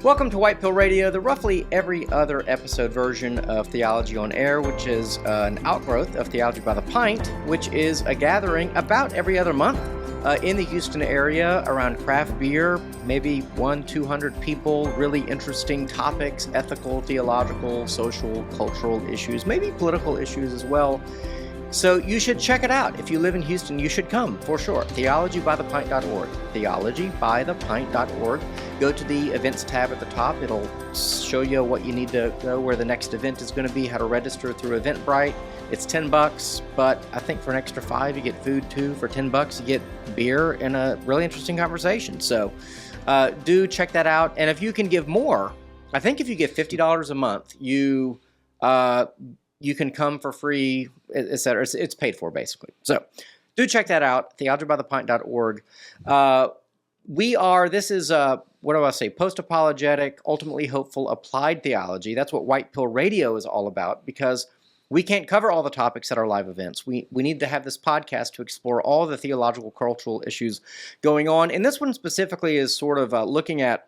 Welcome to White Pill Radio, the roughly every other episode version of Theology on Air, which is an outgrowth of Theology by the Pint, which is a gathering about every other month in the Houston area around craft beer, maybe 100-200 people, really interesting topics, ethical, theological, social, cultural issues, maybe political issues as well. So you should check it out. If you live in Houston, you should come, for sure. theologybythepint.org. theologybythepint.org. Go to the events tab at the top. It'll show you what you need to know, where the next event is going to be, how to register through Eventbrite. It's $10, but I think for an extra $5, you get food too. For $10, you get beer and a really interesting conversation. So do check that out. And if you can give more, I think if you give $50 a month, you can come for free, etc. It's paid for, basically. So do check that out, theologybythepint.org. This is, what do I say, post-apologetic, ultimately hopeful, applied theology. That's what White Pill Radio is all about, because we can't cover all the topics at our live events. We need to have this podcast to explore all the theological, cultural issues going on. And this one specifically is sort of looking at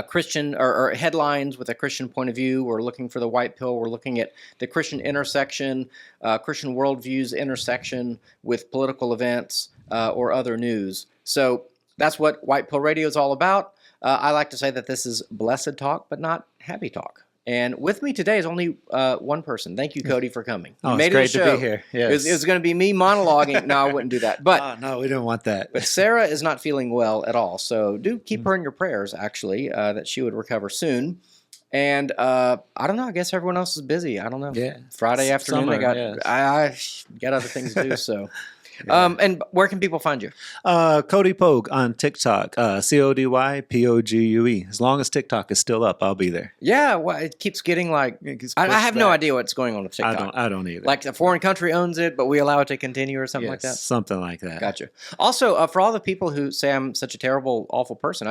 Christian or headlines with a Christian point of view. We're looking for the white pill. We're looking at the Christian intersection, Christian worldviews intersection with political events or other news. So that's what White Pill Radio is all about. I like to say that this is blessed talk, but not happy talk. And with me today is only one person. Thank you, Cody, for coming. Oh, it's great to be here. Yes. It was going to be me monologuing. No, I wouldn't do that. But no, we don't want that. But Sarah is not feeling well at all. So do keep her in your prayers, actually, that she would recover soon. And I don't know. I guess everyone else is busy. I don't know. Yeah. Friday afternoon, I got other things to do, so... Yeah. And where can people find you? Cody Pogue on TikTok, CODYPOGUE. As long as TikTok is still up, I'll be there. Yeah, well, it keeps getting like, I have no idea what's going on with TikTok. I don't either. Like a foreign country owns it, but we allow it to continue or something like that? Something like that. Gotcha. Also, for all the people who say I'm such a terrible, awful person,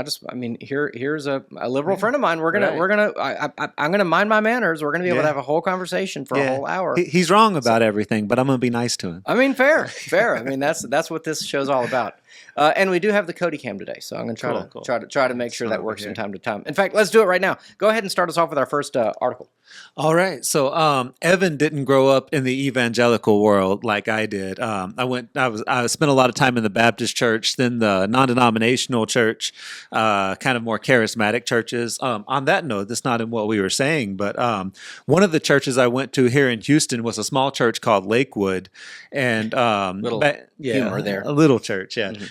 here's a liberal friend of mine. I'm gonna mind my manners. We're gonna be able to have a whole conversation for a whole hour. He's wrong about everything, but I'm gonna be nice to him. I mean, fair. I mean, that's what this show's all about. And we do have the Cody cam today, so I'm going to try to make sure that works from time to time. In fact, let's do it right now. Go ahead and start us off with our first article. All right. So Evan didn't grow up in the evangelical world like I did. I spent a lot of time in the Baptist church, then the non-denominational church, kind of more charismatic churches. On that note, that's not in what we were saying, but one of the churches I went to here in Houston was a small church called Lakewood, and humor there. A little church, yeah. Mm-hmm.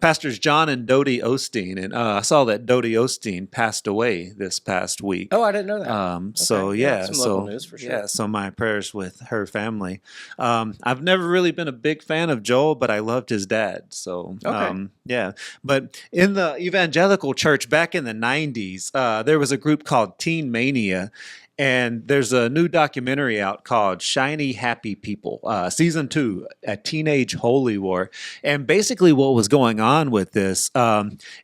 Pastors John and Dodie Osteen, and I saw that Dodie Osteen passed away this past week. Oh, I didn't know that. Some local news for sure. Yeah, so my prayers with her family. I've never really been a big fan of Joel, but I loved his dad. So but in the evangelical church back in the 90s, there was a group called Teen Mania. And there's a new documentary out called Shiny Happy People, Season 2, A Teenage Holy War. And basically what was going on with this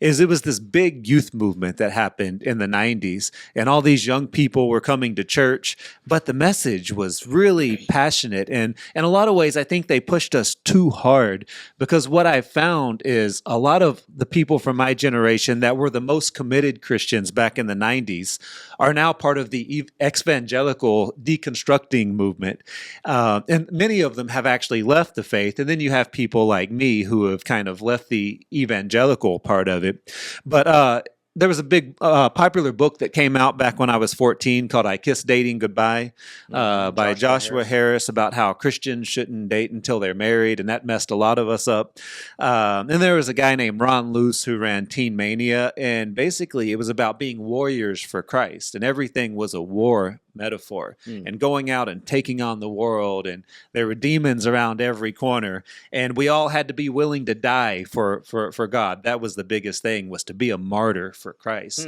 is it was this big youth movement that happened in the 90s. And all these young people were coming to church, but the message was really passionate. And in a lot of ways, I think they pushed us too hard, because what I found is a lot of the people from my generation that were the most committed Christians back in the 90s are now part of the evangelical deconstructing movement. And many of them have actually left the faith. And then you have people like me who have kind of left the evangelical part of it. But there was a big popular book that came out back when I was 14 called I Kissed Dating Goodbye by Joshua Harris, about how Christians shouldn't date until they're married, and that messed a lot of us up. And there was a guy named Ron Luce who ran Teen Mania, and basically it was about being warriors for Christ, and everything was a war metaphor and going out and taking on the world, and there were demons around every corner, and we all had to be willing to die for God. That was the biggest thing, was to be a martyr for Christ.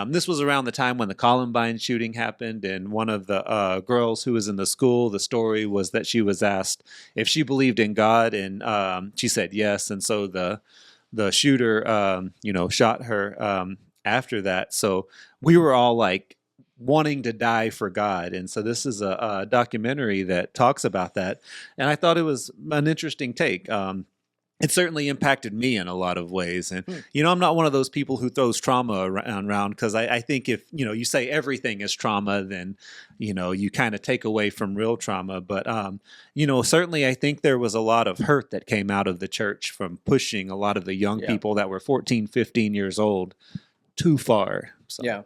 This was around the time when the Columbine shooting happened, and one of the girls who was in the school, the story was that she was asked if she believed in God, and she said yes, and so the shooter shot her after that. So we were all like wanting to die for God. And so this is a documentary that talks about that. And I thought it was an interesting take. And it certainly impacted me in a lot of ways. And, I'm not one of those people who throws trauma around because I think if, you say everything is trauma, then, you kind of take away from real trauma. But, certainly I think there was a lot of hurt that came out of the church from pushing a lot of the young people that were 14, 15 years old too far. So, yeah.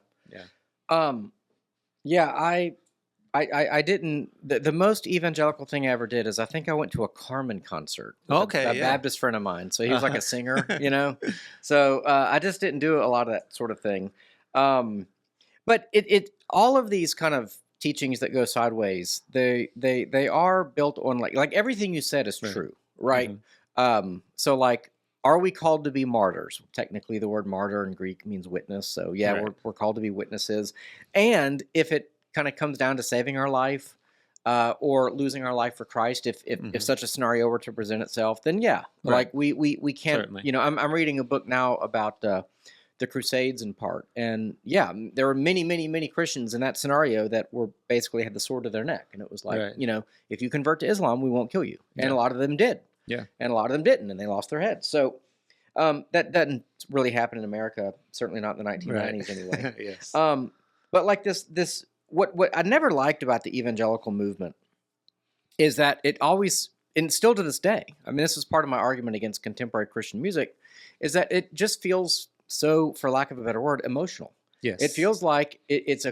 I didn't. The most evangelical thing I ever did is I think I went to a Carmen concert. With a Baptist friend of mine. So he was like a singer, So I just didn't do a lot of that sort of thing. But it all of these kind of teachings that go sideways, they are built on like everything you said is true, right? So like, are we called to be martyrs? Technically, the word martyr in Greek means witness. So we're called to be witnesses. And if it kind of comes down to saving our life or losing our life for Christ, if such a scenario were to present itself, then like we can't. Certainly. I'm reading a book now about the Crusades in part, and there were many Christians in that scenario that were basically had the sword to their neck, and it was like, if you convert to Islam, we won't kill you, and a lot of them did, and a lot of them didn't, and they lost their heads. So that doesn't really happen in America, certainly not in the 1990s anyway. Yes. But like this. What I never liked about the evangelical movement is that it always, and still to this day, I mean, this is part of my argument against contemporary Christian music, is that it just feels so, for lack of a better word, emotional. Yes. It feels like it's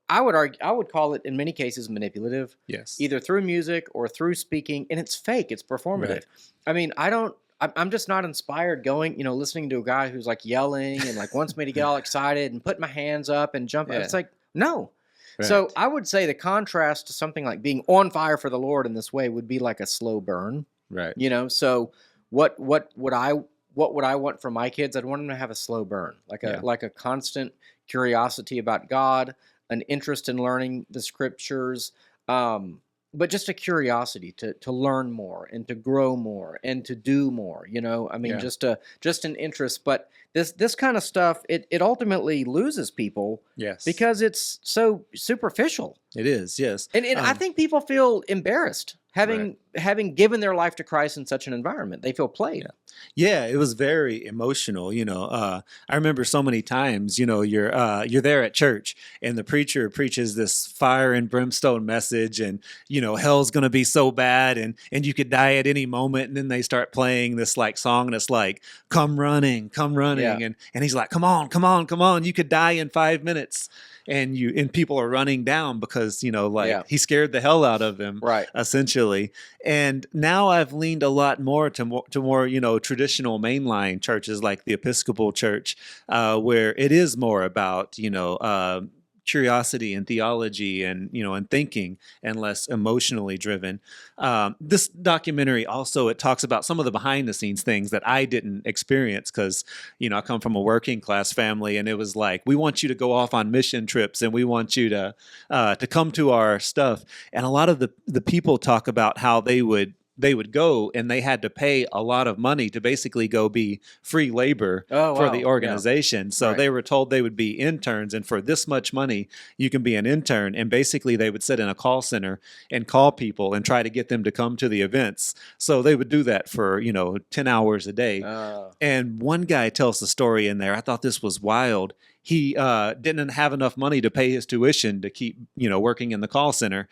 I would call it in many cases manipulative. Yes. Either through music or through speaking, and it's fake, it's performative. Right. I mean, I'm just not inspired going, listening to a guy who's like yelling and like wants me to get all excited and put my hands up and jump. It's like, no. Right. So I would say the contrast to something like being on fire for the Lord in this way would be like a slow burn. Right. So what would I want from my kids? I'd want them to have a slow burn, like a constant curiosity about God, an interest in learning the scriptures, but just a curiosity to learn more and to grow more and to do more. I mean, just an interest, but this kind of stuff, it ultimately loses people. Yes. Because it's so superficial. It is, yes. And I think people feel embarrassed having given their life to Christ in such an environment. They feel played. Yeah, it was very emotional. I remember so many times, you're there at church and the preacher preaches this fire and brimstone message and, hell's going to be so bad and you could die at any moment. And then they start playing this like song and it's like, come running. Yeah. And he's like, come on. You could die in 5 minutes. And people are running down because, he scared the hell out of them, essentially. And now I've leaned a lot more to more, traditional mainline churches like the Episcopal Church, where it is more about, curiosity and theology and thinking and less emotionally driven. This documentary also, it talks about some of the behind the scenes things that I didn't experience because I come from a working class family and it was like, we want you to go off on mission trips and we want you to come to our stuff. And a lot of the people talk about how they would go and they had to pay a lot of money to basically go be free labor for the organization. Yeah. So they were told they would be interns, and for this much money, you can be an intern. And basically they would sit in a call center and call people and try to get them to come to the events. So they would do that for, 10 hours a day. And one guy tells the story in there. I thought this was wild. He didn't have enough money to pay his tuition to keep, working in the call center.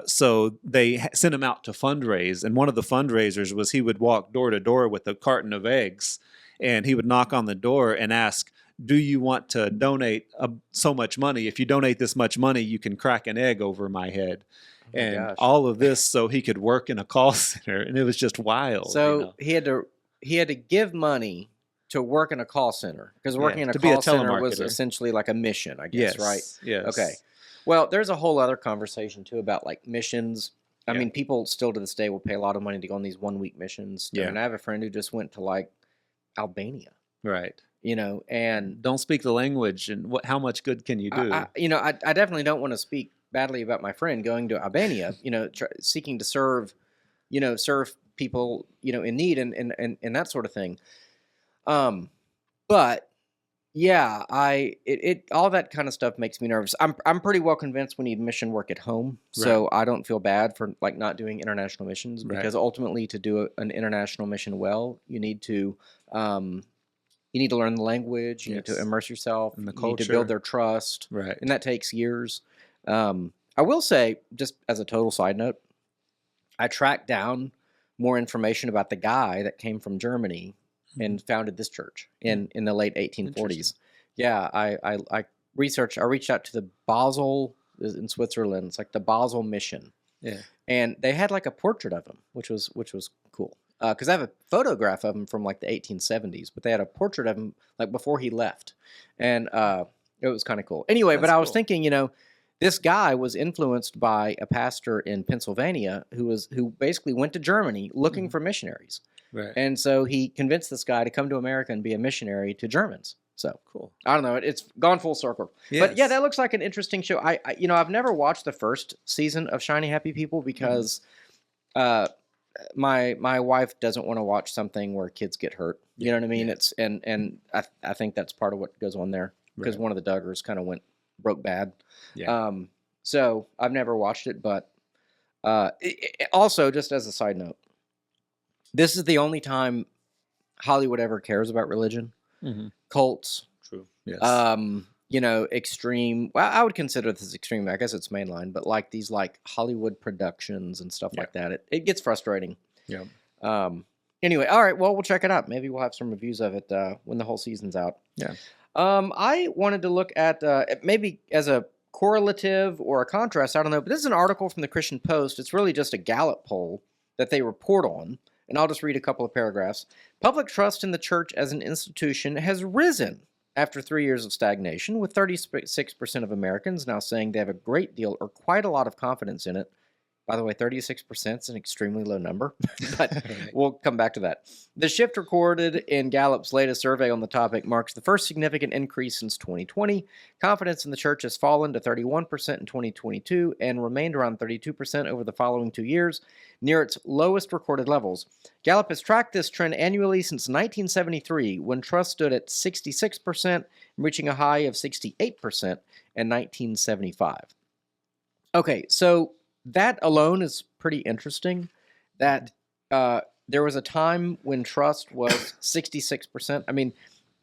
So they sent him out to fundraise. And one of the fundraisers was he would walk door to door with a carton of eggs. And he would knock on the door and ask, do you want to donate so much money? If you donate this much money, you can crack an egg over my head. And all of this so he could work in a call center. And it was just wild. So he had to give money to work in a call center, because working in a call center was essentially like a mission, I guess, right? Yes. Okay. Well, there's a whole other conversation too about like missions. I mean, people still to this day will pay a lot of money to go on these 1 week missions. Yeah. And I have a friend who just went to like Albania. Right. And don't speak the language, and how much good can you do? I definitely don't want to speak badly about my friend going to Albania, seeking to serve people, in need and that sort of thing. But Yeah, all that kind of stuff makes me nervous. I'm pretty well convinced we need mission work at home, so I don't feel bad for like not doing international missions because ultimately to do an international mission well, um, you need to learn the language, you need to immerse yourself, in the you culture, need to build their trust, right? And that takes years. I will say, just as a total side note, I tracked down more information about the guy that came from Germany and founded this church in the late 1840s. Yeah, I researched. I reached out to the Basel in Switzerland. It's like the Basel Mission. Yeah, and they had like a portrait of him, which was cool. Because I have a photograph of him from like the 1870s, but they had a portrait of him like before he left, and it was kind of cool. Anyway, but I was thinking, this guy was influenced by a pastor in Pennsylvania who basically went to Germany looking for missionaries. Right. And so he convinced this guy to come to America and be a missionary to Germans. So cool. I don't know. It's gone full circle. Yes. But yeah, that looks like an interesting show. I've never watched the first season of Shiny Happy People because my wife doesn't want to watch something where kids get hurt. You know what I mean? Yeah. It's and I think that's part of what goes on there because one of the Duggars kind of broke bad. Yeah. So I've never watched it, but also just as a side note, this is the only time Hollywood ever cares about religion. Mm-hmm. Cults. True. Yes. Extreme. Well, I would consider this extreme. I guess it's mainline, but like these like Hollywood productions and stuff like that, it gets frustrating. Yeah. Anyway, all right. Well, we'll check it out. Maybe we'll have some reviews of it when the whole season's out. Yeah. I wanted to look at maybe as a correlative or a contrast. I don't know, but this is an article from the Christian Post. It's really just a Gallup poll that they report on. And I'll just read a couple of paragraphs. Public trust in the church as an institution has risen after 3 years of stagnation, with 36% of Americans now saying they have a great deal or quite a lot of confidence in it. By the way, 36% is an extremely low number, but we'll come back to that. The shift recorded in Gallup's latest survey on the topic marks the first significant increase since 2020. Confidence in the church has fallen to 31% in 2022 and remained around 32% over the following 2 years, near its lowest recorded levels. Gallup has tracked this trend annually since 1973, when trust stood at 66%, reaching a high of 68% in 1975. Okay, so that alone is pretty interesting, that there was a time when trust was 66%. I mean,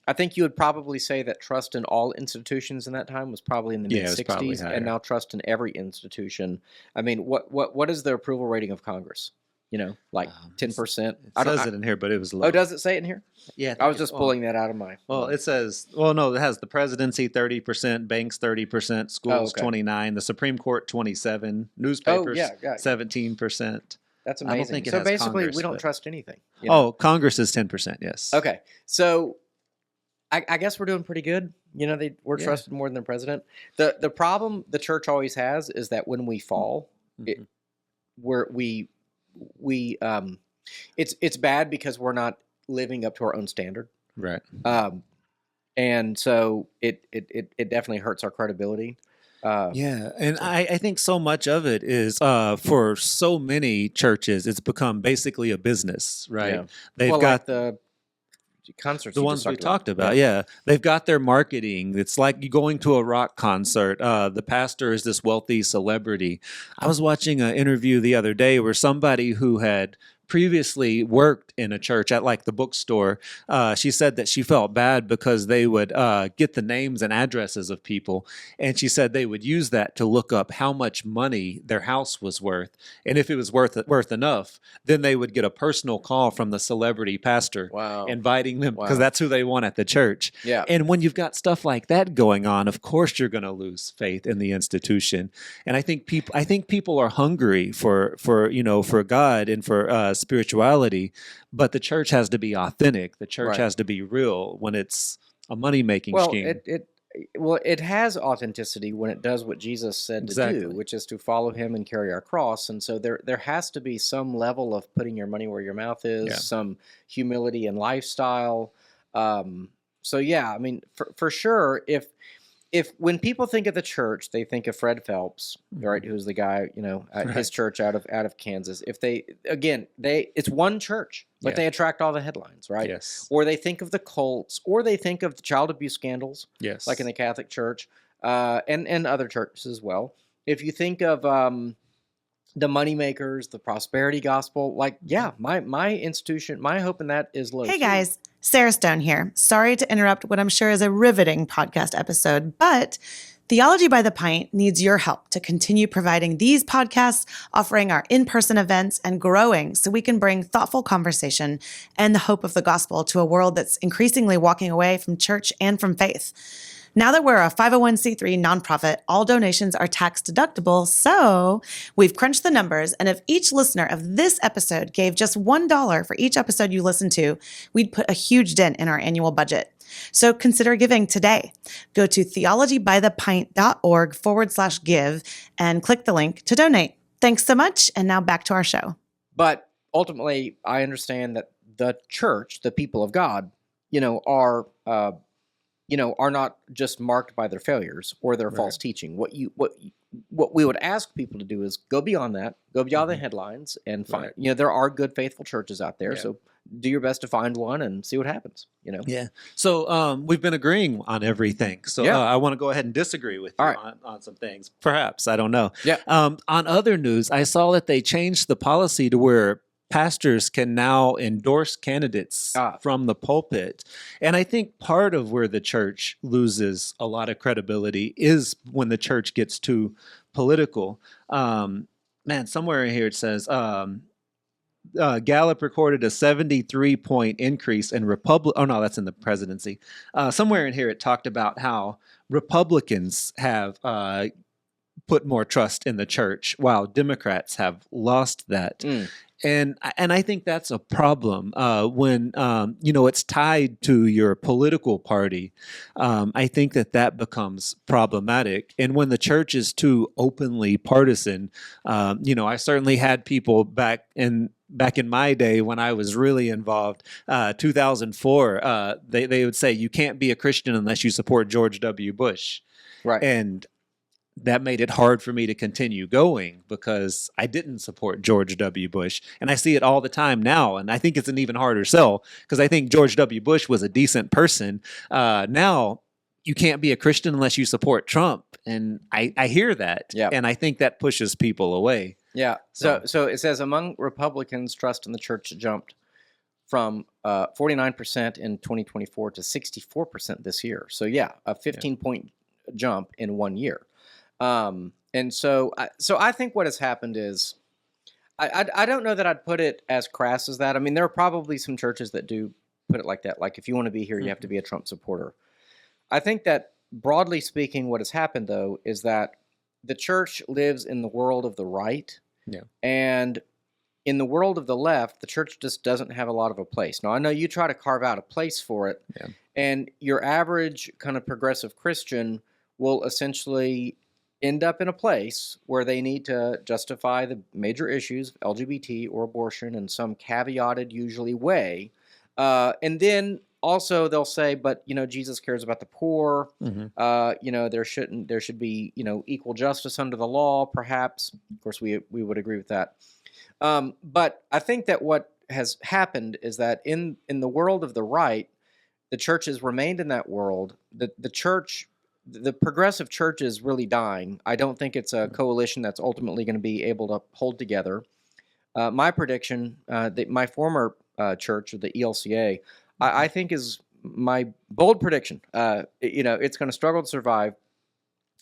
I think you would probably say that trust in all institutions in that time was probably in the mid-60s, and now trust in every institution. I mean, what is the approval rating of Congress? 10%? It says it in here, but it was low. Oh, does it say it in here? Yeah. I was just pulling that out of my... Well, it says... Well, no, it has the presidency 30%, banks 30%, schools 29%, the Supreme Court 27%, newspapers 17%. That's amazing. I don't think it so has basically, Congress, we don't trust anything. Congress is 10%, yes. Okay, so I guess we're doing pretty good. We're trusted more than the president. The problem the church always has is that when we fall, it's bad because we're not living up to our own standard. Right. And so it definitely hurts our credibility. And I think so much of it is for so many churches, it's become basically a business, right? Yeah. They've got like the concerts, the ones we talked about. Yeah, they've got their marketing. It's like you going to a rock concert. The pastor is this wealthy celebrity. I was watching an interview the other day where somebody who had previously worked in a church at like the bookstore, she said that she felt bad because they would get the names and addresses of people, and she said they would use that to look up how much money their house was worth, and if it was worth enough, then they would get a personal call from the celebrity pastor inviting them, because that's who they want at the church. Yeah. And when you've got stuff like that going on, of course you're going to lose faith in the institution. And I think people are hungry for God and for spirituality, but the church has to be authentic. The church has to be real when it's a money-making scheme. It has authenticity when it does what Jesus said to do, which is to follow him and carry our cross. And so there has to be some level of putting your money where your mouth is, some humility and lifestyle. I mean, for sure, if when people think of the church, they think of Fred Phelps, right? Who's the guy, at his church out of Kansas. If it's one church. but they attract all the headlines, right? Yes. Or they think of the cults, or they think of the child abuse scandals, yes, like in the Catholic Church, and other churches as well. If you think of the money makers, the prosperity gospel, like, yeah, my institution, my hope in that is low. Hey guys, Sarah Stone here. Sorry to interrupt what I'm sure is a riveting podcast episode, but Theology by the Pint needs your help to continue providing these podcasts, offering our in-person events, and growing so we can bring thoughtful conversation and the hope of the gospel to a world that's increasingly walking away from church and from faith. Now that we're a 501c3 nonprofit, all donations are tax deductible, so we've crunched the numbers, and if each listener of this episode gave just $1 for each episode you listen to, we'd put a huge dent in our annual budget. So consider giving today. Go to theologybythepint.org/give and click the link to donate. Thanks so much, and now back to our show. But ultimately, I understand that the church, the people of God, are not just marked by their failures or their false teaching. What we would ask people to do is go beyond that, go beyond the headlines, and find. There are good, faithful churches out there. Yeah. So do your best to find one and see what happens. Yeah. So we've been agreeing on everything. So I want to go ahead and disagree with you on some things. Perhaps, I don't know. Yeah. On other news, I saw that they changed the policy to where pastors can now endorse candidates from the pulpit. And I think part of where the church loses a lot of credibility is when the church gets too political. Somewhere in here it says, Gallup recorded a 73-point increase in that's in the presidency. Somewhere in here it talked about how Republicans have put more trust in the church while Democrats have lost that. And I think that's a problem when it's tied to your political party. I think that becomes problematic. And when the church is too openly partisan, I certainly had people back in my day when I was really involved, 2004, they would say you can't be a Christian unless you support George W. Bush. Right. And that made it hard for me to continue going because I didn't support George W. Bush. And I see it all the time now. And I think it's an even harder sell because I think George W. Bush was a decent person. Now, you can't be a Christian unless you support Trump. And I hear that. Yeah. And I think that pushes people away. Yeah. So it says among Republicans, trust in the church jumped from 49% in 2024 to 64% this year. So, a 15-point jump in 1 year. And so I think what has happened is, I don't know that I'd put it as crass as that. I mean, there are probably some churches that do put it like that. Like if you want to be here, you have to be a Trump supporter. I think that broadly speaking, what has happened though, is that the church lives in the world of the right. Yeah. And in the world of the left, the church just doesn't have a lot of a place. Now, I know you try to carve out a place for it. Yeah. And your average kind of progressive Christian will essentially end up in a place where they need to justify the major issues, LGBT or abortion, in some caveated, usually way. And then also they'll say, but, Jesus cares about the poor. There should be, equal justice under the law, perhaps. Of course, we would agree with that. But I think that what has happened is that in the world of the right, the church has remained in that world. The progressive church is really dying. I don't think it's a coalition that's ultimately going to be able to hold together. My prediction, my former church, the ELCA, I think is my bold prediction. It's going to struggle to survive.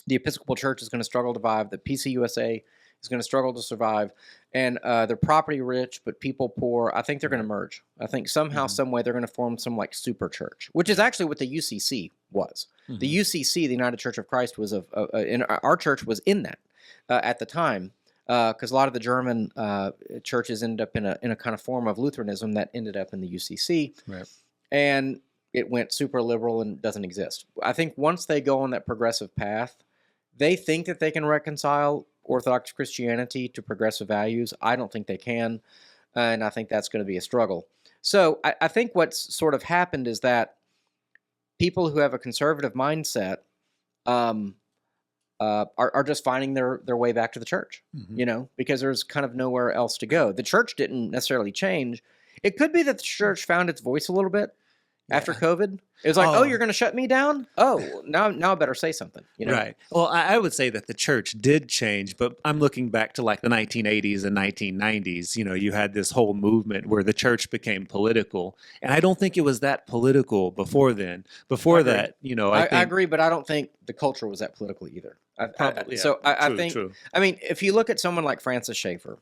The Episcopal Church is going to struggle to survive. The PCUSA is going to struggle to survive. And they're property rich, but people poor. I think they're going to merge. I think somehow, some way, they're going to form some like super church, which is actually what the UCC was. The UCC, the United Church of Christ, was our church was in that at the time, because a lot of the German churches ended up in a kind of form of Lutheranism that ended up in the UCC, right. And it went super liberal and doesn't exist. I think once they go on that progressive path, they think that they can reconcile Orthodox Christianity to progressive values. I don't think they can, and I think that's going to be a struggle. So I think what's sort of happened is that people who have a conservative mindset are just finding their way back to the church, because there's kind of nowhere else to go. The church didn't necessarily change. It could be that the church found its voice a little bit after COVID. It was like, oh, you're going to shut me down? Oh, now I better say something. Right. Well, I would say that the church did change, but I'm looking back to like the 1980s and 1990s. You had this whole movement where the church became political, and I don't think it was that political before then. Before that, I agree, but I don't think the culture was that political either. Probably. I think. True. I mean, if you look at someone like Francis Schaeffer,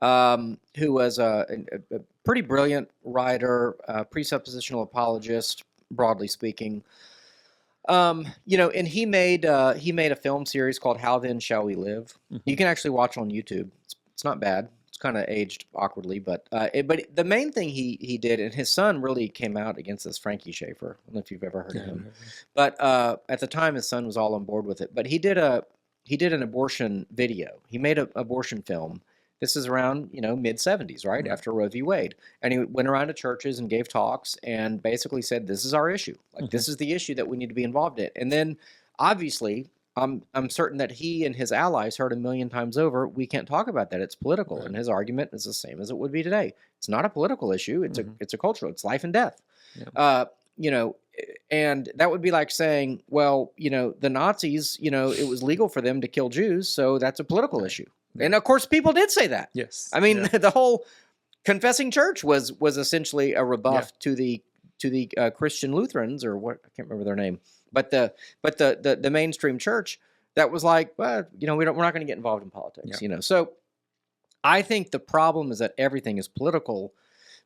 who was a pretty brilliant writer, presuppositional apologist, broadly speaking. And he made a film series called How Then Shall We Live? Mm-hmm. You can actually watch on YouTube. It's not bad. It's kind of aged awkwardly, but the main thing he did, and his son really came out against this, Frankie Schaeffer. I don't know if you've ever heard of him, but at the time his son was all on board with it. But he did an abortion video. He made an abortion film. This is around, mid-'70s, right? Mm-hmm. After Roe v. Wade. And he went around to churches and gave talks and basically said, this is our issue. Like, this is the issue that we need to be involved in. And then, obviously, I'm certain that he and his allies heard a million times over, we can't talk about that. It's political. Right. And his argument is the same as it would be today. It's not a political issue. It's it's a cultural. It's life and death. Yeah. And that would be like saying, well, the Nazis, it was legal for them to kill Jews, so that's a political issue. And of course, people did say that. Yes, I mean the whole confessing church was essentially a rebuff to the Christian Lutherans, or what, I can't remember their name, but the mainstream church that was like, well, we're not going to get involved in politics, So I think the problem is that everything is political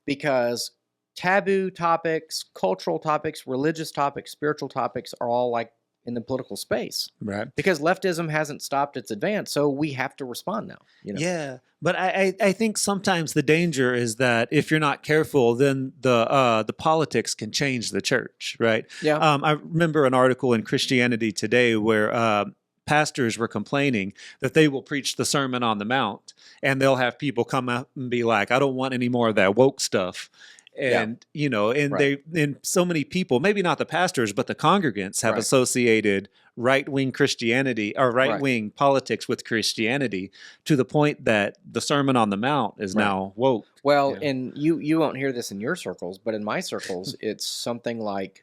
because taboo topics, cultural topics, religious topics, spiritual topics are all like in the political space, right? Because leftism hasn't stopped its advance, so we have to respond now. Yeah, but I think sometimes the danger is that if you're not careful, then the politics can change the church, right? Yeah. I remember an article in Christianity Today where pastors were complaining that they will preach the Sermon on the Mount, and they'll have people come up and be like, "I don't want any more of that woke stuff." And, and so many people, maybe not the pastors, but the congregants have associated right-wing Christianity or right-wing politics with Christianity to the point that the Sermon on the Mount is now woke. Well, and you won't hear this in your circles, but in my circles, it's something like,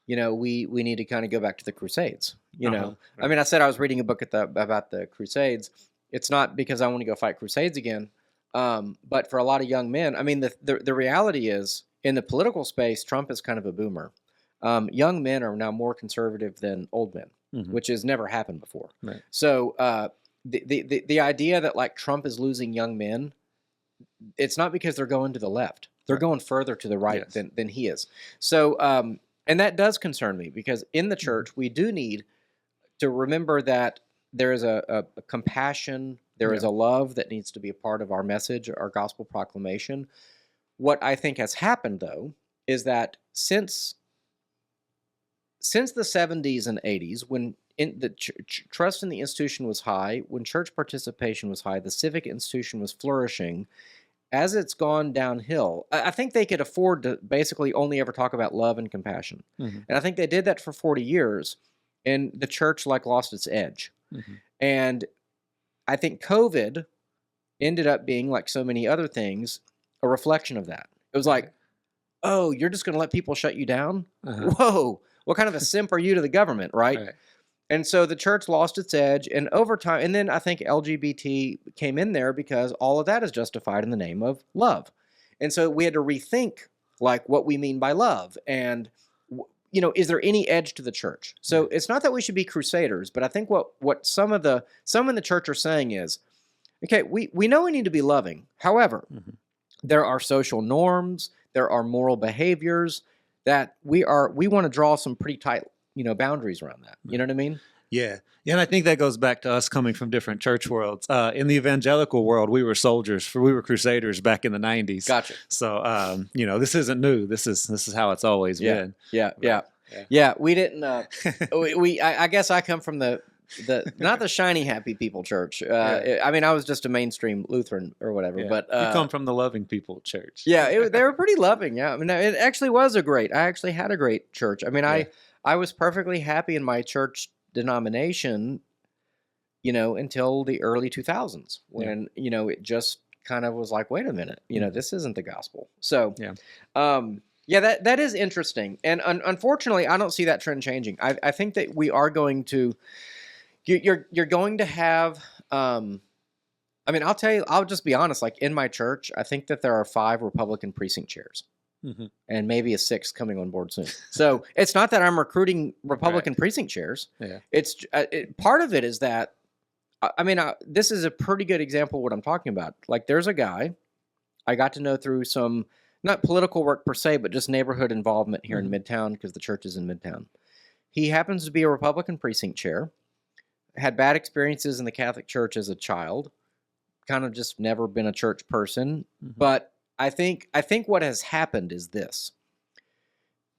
we need to kind of go back to the Crusades. I mean, I said I was reading a book about the Crusades. It's not because I want to go fight Crusades again. But for a lot of young men, I mean, the reality is in the political space, Trump is kind of a boomer. Young men are now more conservative than old men, which has never happened before. Right. So the idea that like Trump is losing young men, it's not because they're going to the left. They're going further to the right than he is. So, and that does concern me because in the church, we do need to remember that there is a compassion. There is a love that needs to be a part of our message, our gospel proclamation. What I think has happened, though, is that since the 70s and 80s, when the trust in the institution was high, when church participation was high, the civic institution was flourishing, as it's gone downhill, I think they could afford to basically only ever talk about love and compassion. And I think they did that for 40 years, and the church lost its edge. And I think COVID ended up being, like so many other things, a reflection of that. It was like, oh, you're just going to let people shut you down? Whoa, what kind of a simp are you to the government, right? And so the church lost its edge, and over time, and then I think LGBT came in there because all of that is justified in the name of love. And so we had to rethink, like, what we mean by love, and is there any edge to the church? So it's not that we should be crusaders, but I think what some in the church are saying is, okay, we know we need to be loving. However, there are social norms, there are moral behaviors that we want to draw some pretty tight, boundaries around that. You know what I mean? Yeah. And I think that goes back to us coming from different church worlds. In the evangelical world, we were soldiers, we were crusaders back in the 90s. Gotcha. So, this isn't new. This is how it's always been. Yeah. We didn't, I guess I come from the not the shiny, happy people church. I mean, I was just a mainstream Lutheran or whatever, but you come from the loving people church. Yeah. They were pretty loving. Yeah. I mean, it actually was I actually had a great church. I mean, I was perfectly happy in my church denomination, until the early 2000s when, it just kind of was like, wait a minute, this isn't the gospel. So, yeah, that is interesting. And unfortunately, I don't see that trend changing. I think that we are going to, you're going to have, I'll tell you, I'll just be honest, like in my church, I think that there are 5 Republican precinct chairs. Mm-hmm. And maybe a 6th coming on board soon. So it's not that I'm recruiting Republican precinct chairs. Yeah. It's part of it is that, this is a pretty good example of what I'm talking about. Like there's a guy I got to know through some, not political work per se, but just neighborhood involvement here in Midtown, because the church is in Midtown. He happens to be a Republican precinct chair, had bad experiences in the Catholic Church as a child, kind of just never been a church person, but I think what has happened is this.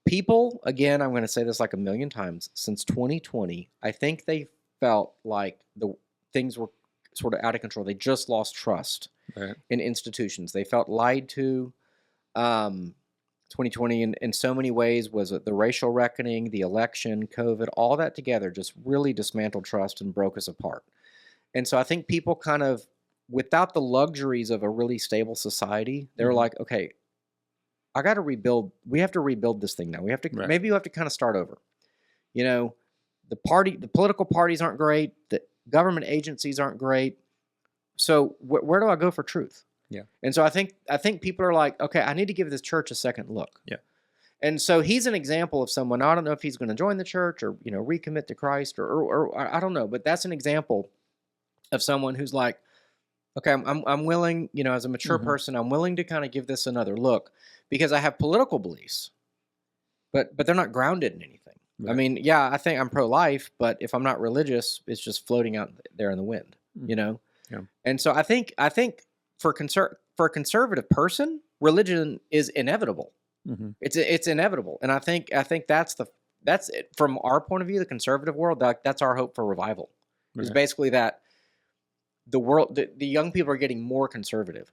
People, again, I'm going to say this like a million times, since 2020, I think they felt like the things were sort of out of control. They just lost trust in institutions. They felt lied to. 2020 in so many ways was the racial reckoning, the election, COVID, all that together just really dismantled trust and broke us apart. And so I think people kind of, without the luxuries of a really stable society, they're like, okay, I got to rebuild. We have to rebuild this thing now. We have to, maybe you have to kind of start over. The political parties aren't great. The government agencies aren't great. So where do I go for truth? Yeah. And so I think people are like, okay, I need to give this church a second look. Yeah. And so he's an example of someone, I don't know if he's going to join the church or, recommit to Christ or I don't know, but that's an example of someone who's like, okay, I'm willing, as a mature person, I'm willing to kind of give this another look because I have political beliefs, but they're not grounded in anything. Right. I think I'm pro-life, but if I'm not religious, it's just floating out there in the wind, Yeah. And so I think for a conservative person, religion is inevitable. It's inevitable, and I think that's it. From our point of view, the conservative world, that's our hope for revival. It's basically that. The world, the young people are getting more conservative.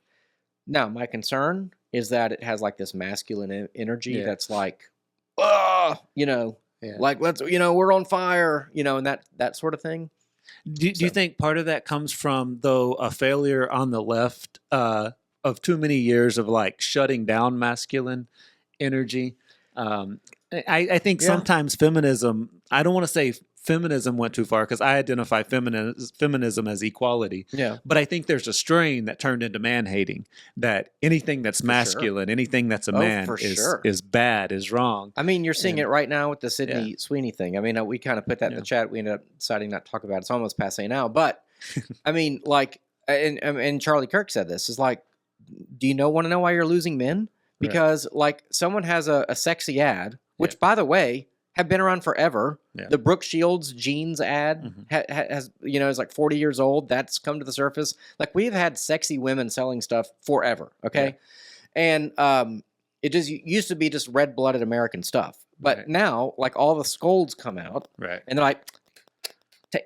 Now, my concern is that it has like this masculine energy that's like, like let's, we're on fire, and that sort of thing. Do you think part of that comes from, though, a failure on the left of too many years of like shutting down masculine energy? I think sometimes feminism, I don't want to say feminism went too far because I identify feminism as equality. Yeah. But I think there's a strain that turned into man-hating, that anything that's masculine, anything that's a man is bad, is wrong. You're seeing it right now with the Sydney Sweeney thing. We kind of put that in the chat. We ended up deciding not to talk about it. It's almost passé now. But, and Charlie Kirk said this, is like, do you want to know why you're losing men? Because, like, someone has a sexy ad, which, by the way, have been around forever. Yeah. The Brooke Shields jeans ad has, is like 40 years old. That's come to the surface. Like, we've had sexy women selling stuff forever. Okay. Yeah. And it just used to be just red-blooded American stuff. But now, like, all the scolds come out. Right. And they're like,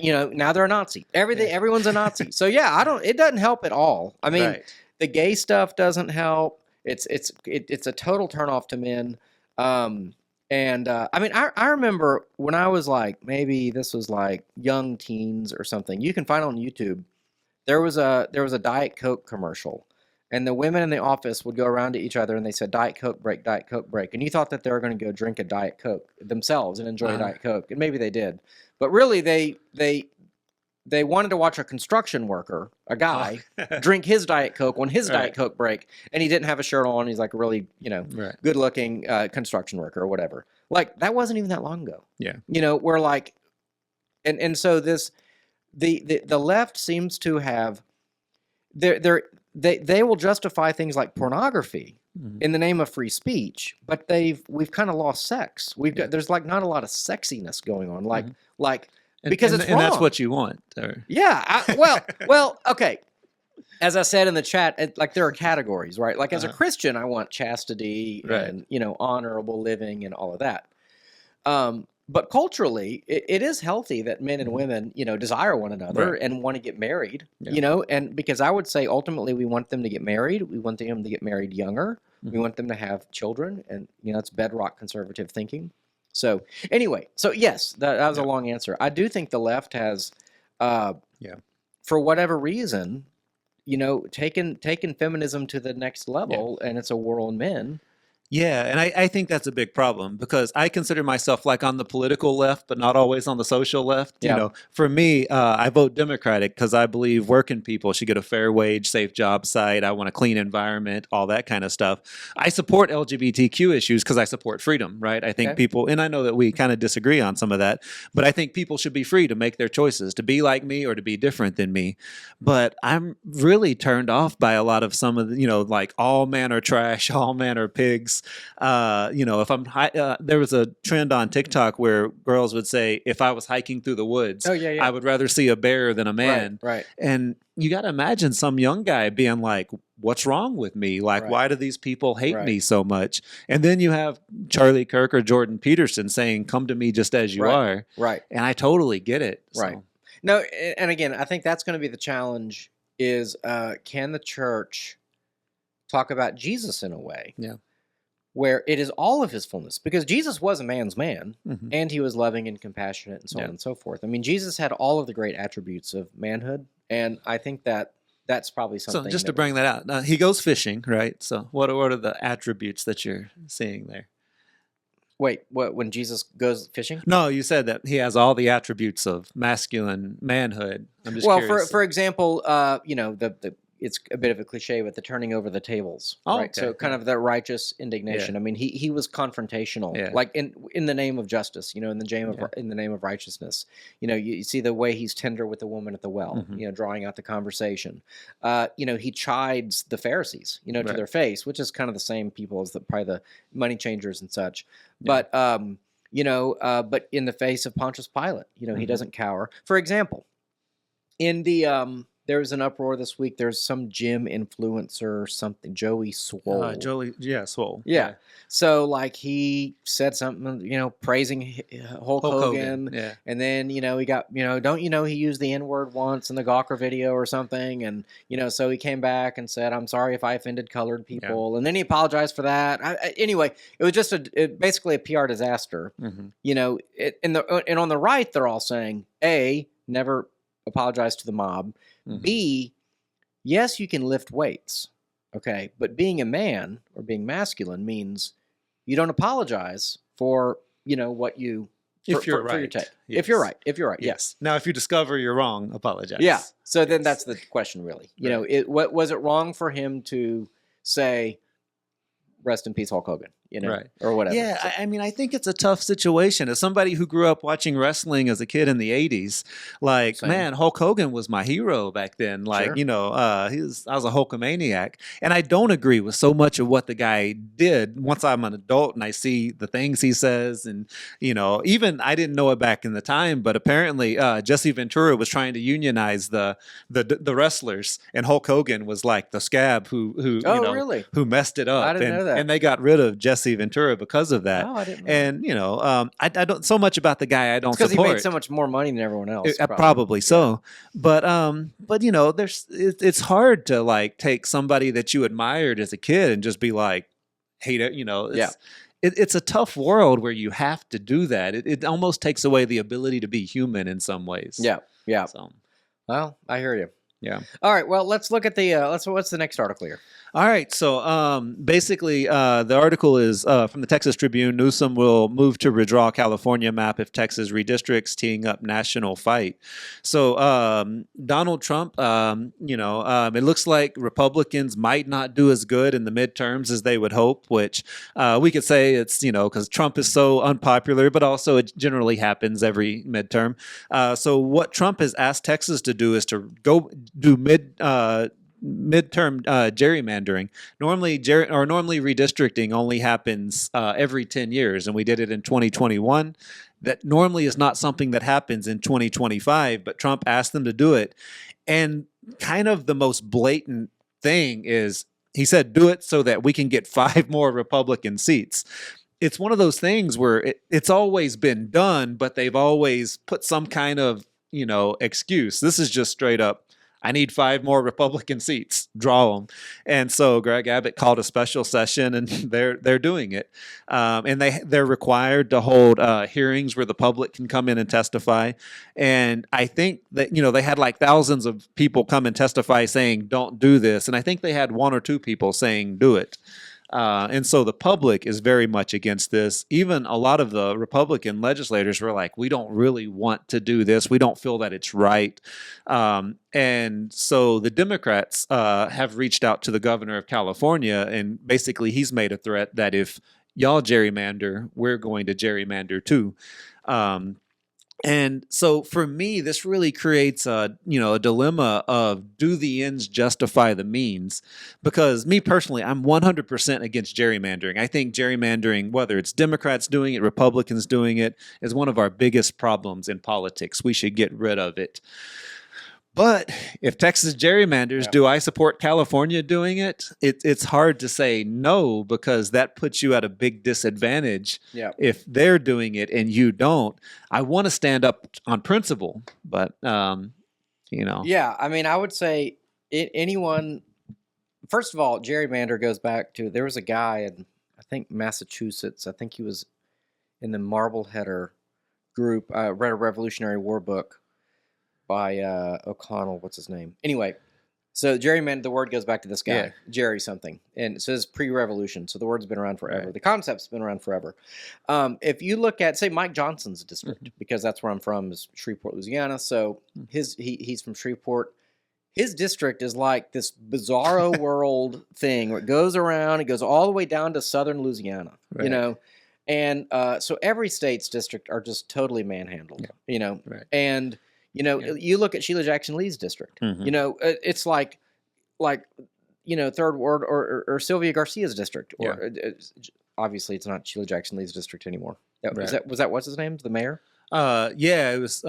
now they're a Nazi. Everyone's a Nazi. So it doesn't help at all. The gay stuff doesn't help. It's a total turnoff to men. I remember when I was like, maybe this was like young teens or something. You can find on YouTube. There was a Diet Coke commercial, and the women in the office would go around to each other and they said, "Diet Coke break, Diet Coke break." And you thought that they were going to go drink a Diet Coke themselves and enjoy Diet Coke, and maybe they did, but really they wanted to watch a construction worker, a guy, drink his Diet Coke on his Diet Coke break, and he didn't have a shirt on. He's like a really, good-looking construction worker or whatever. Like, that wasn't even that long ago. Yeah. We're like, and so the left seems to have, they will justify things like pornography in the name of free speech, but we've kind of lost sex. There's like not a lot of sexiness going on, like. Because it's wrong. And that's what you want. Or... Yeah. Well, okay. As I said in the chat, like there are categories, right? Like as a Christian, I want chastity and, honorable living and all of that. But culturally, it is healthy that men and women, desire one another and want to get married, and because I would say ultimately we want them to get married. We want them to get married younger. We want them to have children. And, that's bedrock conservative thinking. So anyway, yes, that was a long answer. I do think the left has, for whatever reason, taken feminism to the next level, and it's a war on men. Yeah, and I think that's a big problem because I consider myself like on the political left, but not always on the social left. Yeah. For me, I vote Democratic because I believe working people should get a fair wage, safe job site. I want a clean environment, all that kind of stuff. I support LGBTQ issues because I support freedom, right? I think people, and I know that we kind of disagree on some of that, but I think people should be free to make their choices, to be like me or to be different than me. But I'm really turned off by a lot of some of the, like all men are trash, all men are pigs. If there was a trend on TikTok where girls would say, if I was hiking through the woods, I would rather see a bear than a man. Right. And you got to imagine some young guy being like, what's wrong with me? Like, why do these people hate me so much? And then you have Charlie Kirk or Jordan Peterson saying, come to me just as you are. Right. And I totally get it. Right. So. No, and again, I think that's going to be the challenge is can the church talk about Jesus in a way? Yeah. Where it is all of his fullness, because Jesus was a man's man, and he was loving and compassionate and so on and so forth. I mean, Jesus had all of the great attributes of manhood, and I think that's probably something. So just to bring that out, he goes fishing, right? So what are the attributes that you're seeing there? Wait, what? When Jesus goes fishing? No, you said that he has all the attributes of masculine manhood. I'm just curious. Well, for example, it's a bit of a cliche, but the turning over the tables, right? Okay. So kind of the righteous indignation. I mean, he was confrontational, like in the name of justice, in the name of righteousness. You see the way he's tender with the woman at the well, drawing out the conversation. He chides the Pharisees, to their face, which is kind of the same people as probably the money changers and such. But but in the face of Pontius Pilate, he doesn't cower. For example, in the there was an uproar this week. There's some gym influencer or something, Joey Swole. Swole. Yeah. So like he said something, praising Hulk Hogan. Yeah. And then, he got, don't he used the N-word once in the Gawker video or something? And, so he came back and said, I'm sorry if I offended colored people. Yeah. And then he apologized for that. Anyway, it was just basically a PR disaster. And on the right, they're all saying, A, never apologize to the mob. B, yes, you can lift weights, okay, but being a man or being masculine means you don't apologize for what you if you're right. For your take. Yes. If you're right, yes. Now, if you discover you're wrong, apologize. Yeah. So then that's the question, really. What was it wrong for him to say, "Rest in peace, Hulk Hogan"? Or whatever. Yeah, I mean, I think it's a tough situation. As somebody who grew up watching wrestling as a kid in the 80s, man, Hulk Hogan was my hero back then. I was a Hulkamaniac. And I don't agree with so much of what the guy did once I'm an adult and I see the things he says. And, even I didn't know it back in the time, but apparently Jesse Ventura was trying to unionize the wrestlers. And Hulk Hogan was like the scab who messed it up. I didn't know that. And they got rid of Jesse Ventura because of that. Oh, I didn't know. And I don't so much about the guy I don't support. Because he made so much more money than everyone else. Probably so. But it's hard to take somebody that you admired as a kid and just be like, hate it. It's a tough world where you have to do that. It almost takes away the ability to be human in some ways. Yeah. So, well, I hear you. Yeah. All right. Well, let's look at the what's the next article here? All right. So basically, the article is from the Texas Tribune. Newsom will move to redraw California map if Texas redistricts, teeing up national fight. So Donald Trump, it looks like Republicans might not do as good in the midterms as they would hope, which we could say it's, because Trump is so unpopular, but also it generally happens every midterm. So what Trump has asked Texas to do is to go do midterm gerrymandering. Normally redistricting only happens every 10 years, and we did it in 2021. That normally is not something that happens in 2025, but Trump asked them to do it. And kind of the most blatant thing is he said, do it so that we can get 5 more Republican seats. It's one of those things where it's always been done, but they've always put some kind of, excuse. This is just straight up, I need 5 more Republican seats, draw them. And so Greg Abbott called a special session, and they're doing it. And they're required to hold hearings where the public can come in and testify. And I think that, they had like thousands of people come and testify saying, don't do this. And I think they had 1 or 2 people saying, do it. And so the public is very much against this. Even a lot of the Republican legislators were like, we don't really want to do this. We don't feel that it's right. And so the Democrats have reached out to the governor of California, and basically he's made a threat that if y'all gerrymander, we're going to gerrymander too. And so for me, this really creates a dilemma of, do the ends justify the means? Because me personally, I'm 100% against gerrymandering. I think gerrymandering, whether it's Democrats doing it, Republicans doing it, is one of our biggest problems in politics. We should get rid of it. But if Texas gerrymanders, do I support California doing it? It's hard to say no, because that puts you at a big disadvantage if they're doing it and you don't. I want to stand up on principle, but, Yeah, I mean, I would say anyone, first of all, gerrymander goes back to, there was a guy in, I think, Massachusetts. I think he was in the Marbleheader group. I read a Revolutionary War book by O'Connell, what's his name? Anyway, so gerrymander, the word goes back to this guy, Jerry something. And so it's pre-revolution, so the word's been around forever. Right. The concept's been around forever. If you look at, say, Mike Johnson's district, because that's where I'm from, is Shreveport, Louisiana. So he's from Shreveport. His district is like this bizarro world thing where it goes around, it goes all the way down to southern Louisiana, And so every state's district are just totally manhandled, And you look at Sheila Jackson Lee's district. It's like Third Ward or Sylvia Garcia's district. Or obviously, it's not Sheila Jackson Lee's district anymore. Was that what's his name? The mayor? It was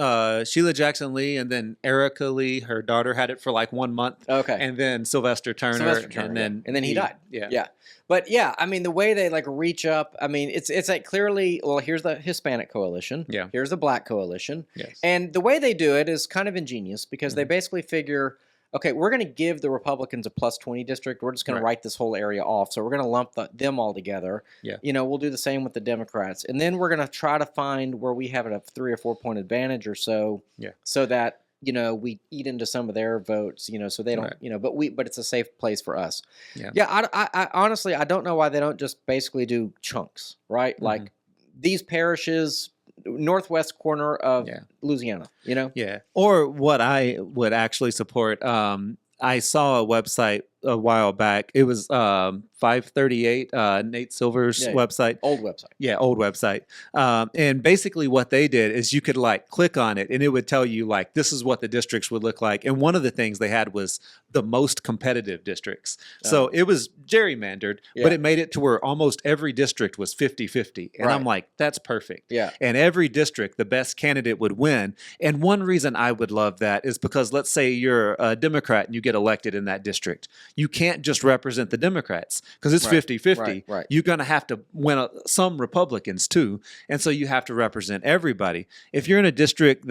Sheila Jackson Lee, and then Erica Lee, her daughter, had it for like 1 month. Okay. And then Sylvester Turner, and then he died. Yeah. But I mean, the way they like reach up, I mean, it's like clearly, well, here's the Hispanic coalition. Yeah. Here's the Black coalition. Yes. And the way they do it is kind of ingenious, because they basically figure, okay, we're going to give the Republicans a +20 district. We're just going to write this whole area off. So we're going to lump them all together. Yeah. We'll do the same with the Democrats. And then we're going to try to find where we have a 3 or 4 point advantage or so. Yeah. So that, we eat into some of their votes, so they don't, but it's a safe place for us. Yeah. Yeah. I honestly, I don't know why they don't just basically do chunks, right? Like these parishes, northwest corner of Louisiana, Yeah. Or what I would actually support, I saw a website a while back. It was 538, Nate Silver's website. Old website. Yeah, old website. And basically what they did is you could like click on it and it would tell you like, this is what the districts would look like. And one of the things they had was the most competitive districts. So it was gerrymandered, but it made it to where almost every district was 50-50. And I'm like, that's perfect. Yeah. And every district, the best candidate would win. And one reason I would love that is because let's say you're a Democrat and you get elected in that district. You can't just represent the Democrats because it's 50-50. Right. You're going to have to win some Republicans too. And so you have to represent everybody. If you're in a district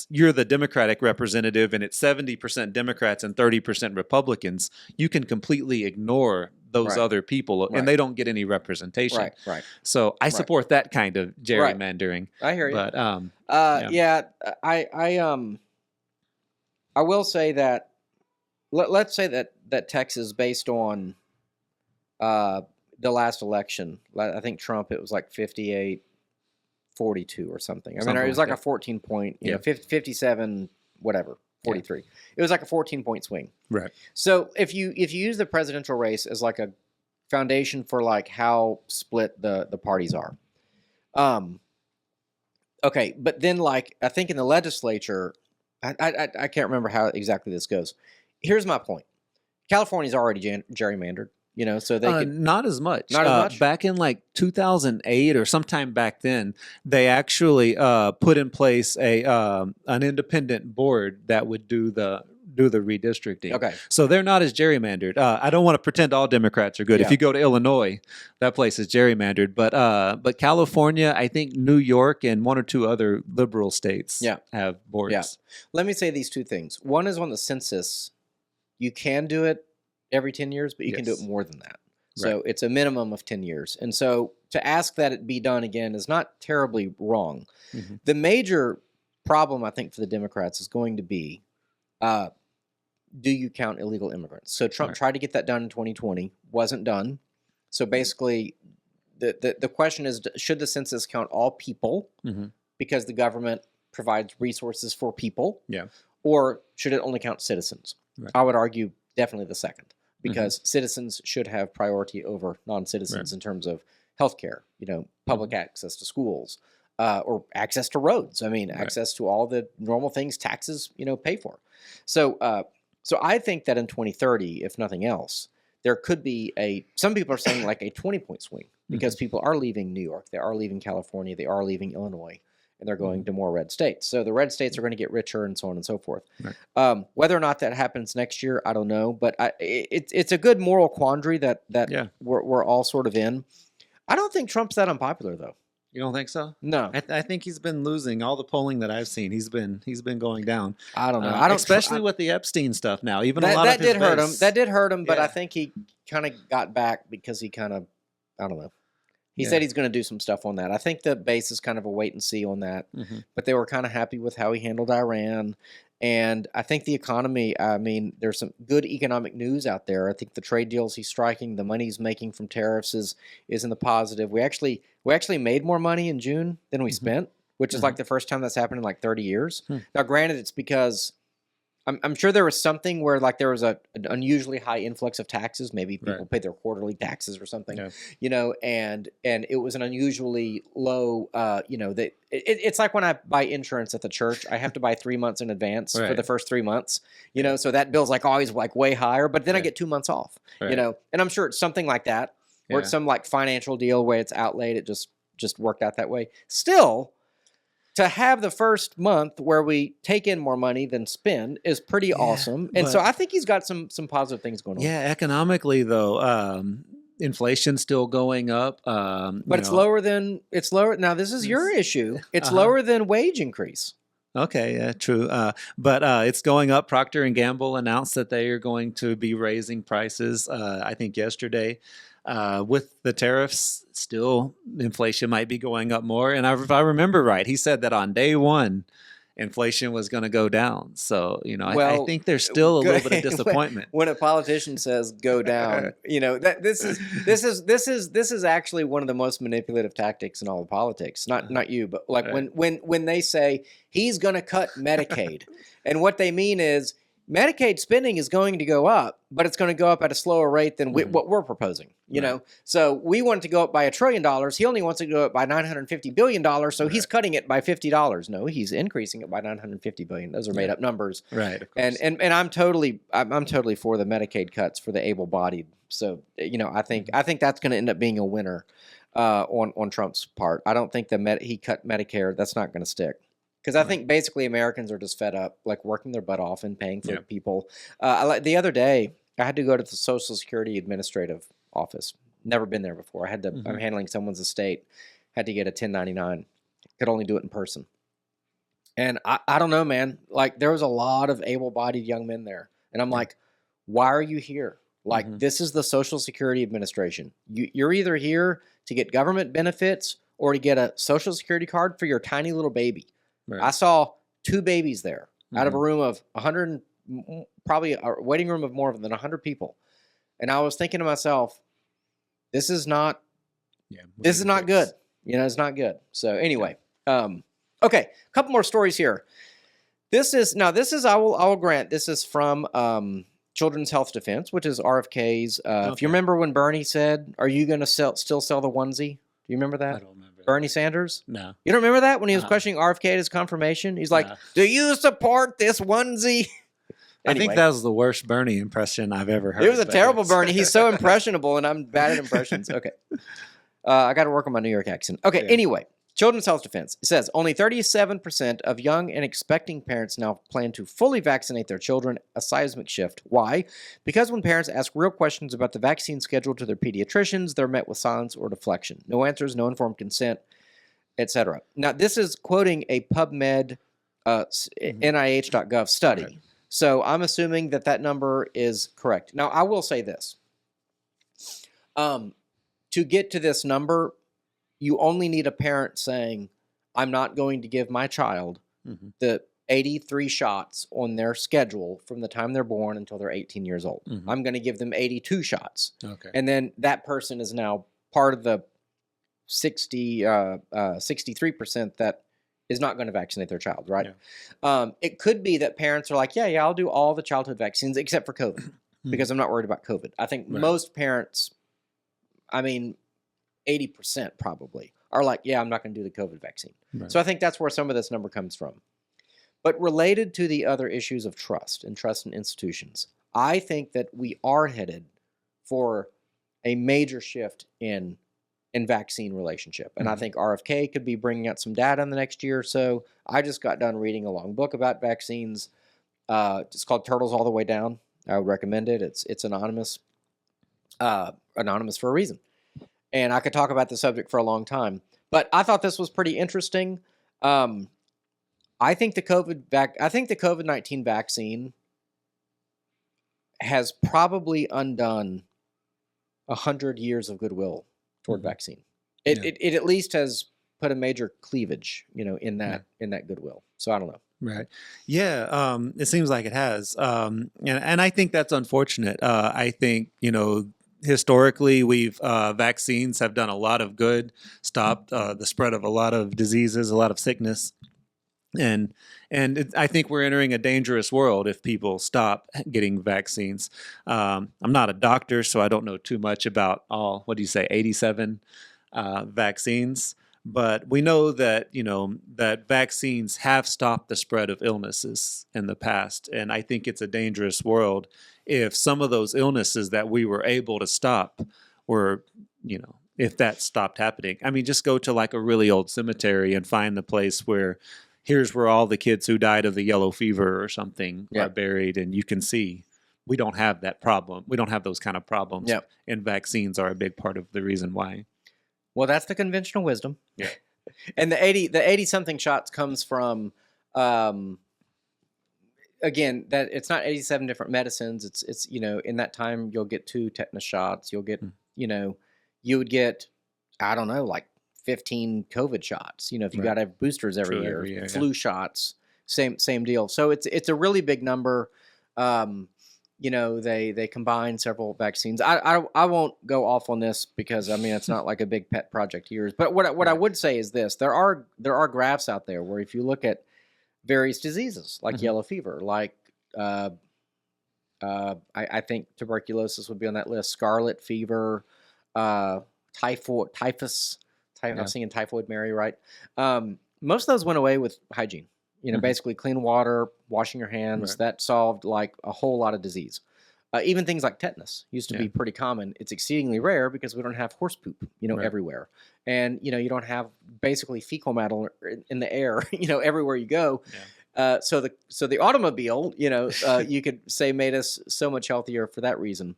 you're the Democratic representative and it's 70% Democrats and 30% Republicans, you can completely ignore those other people and they don't get any representation. Right. So I support that kind of gerrymandering. I hear you. But I will say that let's say that Texas, based on the last election, I think Trump, it was like 58-42 or something. I mean, it was like a 14 point, 57, whatever, 43. Yeah. It was like a 14 point swing. Right. So if you use the presidential race as like a foundation for like how split the parties are, okay, but then like I think in the legislature, I can't remember how exactly this goes. Here's my point. California's already gerrymandered, so they could... Not as much. Not as much? Back in like 2008 or sometime back then, they actually put in place an independent board that would do the do the redistricting. Okay. So they're not as gerrymandered. I don't want to pretend all Democrats are good. Yeah. If you go to Illinois, that place is gerrymandered. But California, I think New York and one or two other liberal states have boards. Yeah. Let me say these two things. One is on the census. You can do it every 10 years, but you can do it more than that. So it's a minimum of 10 years. And so to ask that it be done again is not terribly wrong. Mm-hmm. The major problem, I think, for the Democrats is going to be, do you count illegal immigrants? So Trump tried to get that done in 2020, wasn't done. So basically, the question is, should the census count all people because the government provides resources for people? Yeah. Or should it only count citizens? Right. I would argue definitely the second, because citizens should have priority over non-citizens in terms of healthcare, public access to schools, or access to roads. I mean, access to all the normal things taxes, pay for. So I think that in 2030, if nothing else, there could be some people are saying like a 20-point swing, because people are leaving New York, they are leaving California, they are leaving Illinois, and they're going to more red states. So the red states are going to get richer and so on and so forth. Right. Whether or not that happens next year, I don't know. But it's a good moral quandary that we're all sort of in. I don't think Trump's that unpopular, though. You don't think so? No. I think he's been losing all the polling that I've seen. He's been going down. I don't know. Especially with the Epstein stuff now. Even a lot that of his did hurt him. That did hurt him, but Yeah. I think he kind of got back because he kind of, I don't know. He said he's going to do some stuff on that. I think the base is kind of a wait and see on that. But they were kind of happy with how he handled Iran. And I think the economy, I mean, there's some good economic news out there. I think the trade deals he's striking, the money he's making from tariffs is in the positive. We actually made more money in June than we spent, which is like the first time that's happened in like 30 years. Now, granted, it's because I'm sure there was something where like there was an unusually high influx of taxes. Maybe people paid their quarterly taxes or something, and it was an unusually low, it's like when I buy insurance at the church, I have to buy 3 months in advance for the first 3 months, so that bill's like always like way higher, but then I get 2 months off, and I'm sure it's something like that, or it's some like financial deal where it's outlaid. It just worked out that way. Still, to have the first month where we take in more money than spend is pretty awesome. And so I think he's got some positive things going on. Yeah, economically though, inflation's still going up. But it's lower. Now this is your issue. It's lower than wage increase. Okay, yeah, true. But it's going up. Procter & Gamble announced that they are going to be raising prices, I think yesterday. With the tariffs, still inflation might be going up more. And if I remember right, he said that on day one, inflation was going to go down. So, I think there's still a little bit of disappointment when a politician says go down. This is actually one of the most manipulative tactics in all of politics. Not you, but like when they say he's going to cut Medicaid, and what they mean is Medicaid spending is going to go up, but it's going to go up at a slower rate than what we're proposing. So we want it to go up by $1 trillion. He only wants it to go up by $950 billion. So he's cutting it by $50. No, he's increasing it by $950 billion. Those are made up numbers, right? And I'm totally for the Medicaid cuts for the able-bodied. So I think that's going to end up being a winner on Trump's part. I don't think he cut Medicare. That's not going to stick. Because I think basically Americans are just fed up, like working their butt off and paying for people. The other day, I had to go to the Social Security Administrative Office. Never been there before. I'm handling someone's estate. Had to get a 1099. Could only do it in person. And I don't know, man. Like there was a lot of able-bodied young men there, and I'm like, why are you here? Like this is the Social Security Administration. You're either here to get government benefits or to get a Social Security card for your tiny little baby. Right. I saw 2 babies there out of a room of 100, probably a waiting room of more than 100 people. And I was thinking to myself, this is not good. It's not good. So anyway, okay, a couple more stories here. This is I will grant, this is from Children's Health Defense, which is RFK's. If you remember when Bernie said, are you going to still sell the onesie? Do you remember that? I don't remember. Bernie Sanders? No. You don't remember that when he was questioning RFK at his confirmation? He's like, do you support this onesie? Anyway. I think that was the worst Bernie impression I've ever heard. It was a terrible Bernie. He's so impressionable, and I'm bad at impressions. Okay. I got to work on my New York accent. Okay, anyway. Children's Health Defense. It says only 37% of young and expecting parents now plan to fully vaccinate their children, a seismic shift. Why? Because when parents ask real questions about the vaccine schedule to their pediatricians, they're met with silence or deflection. No answers, no informed consent, etc. Now, this is quoting a PubMed NIH.gov study. Right. So I'm assuming that number is correct. Now, I will say this. To get to this number, you only need a parent saying, I'm not going to give my child the 83 shots on their schedule from the time they're born until they're 18 years old. I'm going to give them 82 shots. Okay. And then that person is now part of the 63% that is not going to vaccinate their child, right? Yeah. It could be that parents are like, yeah, I'll do all the childhood vaccines except for COVID because I'm not worried about COVID. I think most parents, 80% probably are like, yeah, I'm not going to do the COVID vaccine. Right. So I think that's where some of this number comes from. But related to the other issues of trust and trust in institutions, I think that we are headed for a major shift in vaccine relationship. And I think RFK could be bringing out some data in the next year or so. I just got done reading a long book about vaccines. It's called Turtles All the Way Down. I would recommend it. It's anonymous. Anonymous for a reason. And I could talk about the subject for a long time. But I thought this was pretty interesting. I think the COVID-19 vaccine has probably undone 100 years of goodwill toward vaccine. It at least has put a major cleavage, in that goodwill. So I don't know. Right. Yeah. It seems like it has. And I think that's unfortunate. I think, historically, vaccines have done a lot of good, stopped the spread of a lot of diseases, a lot of sickness. And I think we're entering a dangerous world if people stop getting vaccines. I'm not a doctor, so I don't know too much about 87 vaccines. But we know that, that vaccines have stopped the spread of illnesses in the past. And I think it's a dangerous world if some of those illnesses that we were able to stop were, if that stopped happening. Just go to like a really old cemetery and find the place where here's where all the kids who died of the yellow fever or something are buried. And you can see we don't have that problem. We don't have those kind of problems. Yep. And vaccines are a big part of the reason why. Well, that's the conventional wisdom. Yeah. And the 80 something shots comes from, again, that it's not 87 different medicines. It's in that time you'll get 2 tetanus shots. You'll get, you would get, I don't know, like 15 COVID shots. If you got to have boosters every year, flu shots, same deal. So it's a really big number. They combine several vaccines. I won't go off on this because it's not like a big pet project of yours. But what I would say is this: there are graphs out there where if you look at various diseases like yellow fever, like I think tuberculosis would be on that list, scarlet fever, typhus. I'm singing Typhoid Mary, right? Most of those went away with hygiene. Basically clean water, washing your hands. Right. That solved like a whole lot of disease. Even things like tetanus used to be pretty common. It's exceedingly rare because we don't have horse poop, everywhere. And, you don't have basically fecal matter in the air, everywhere you go. Yeah. So the automobile, you could say made us so much healthier for that reason.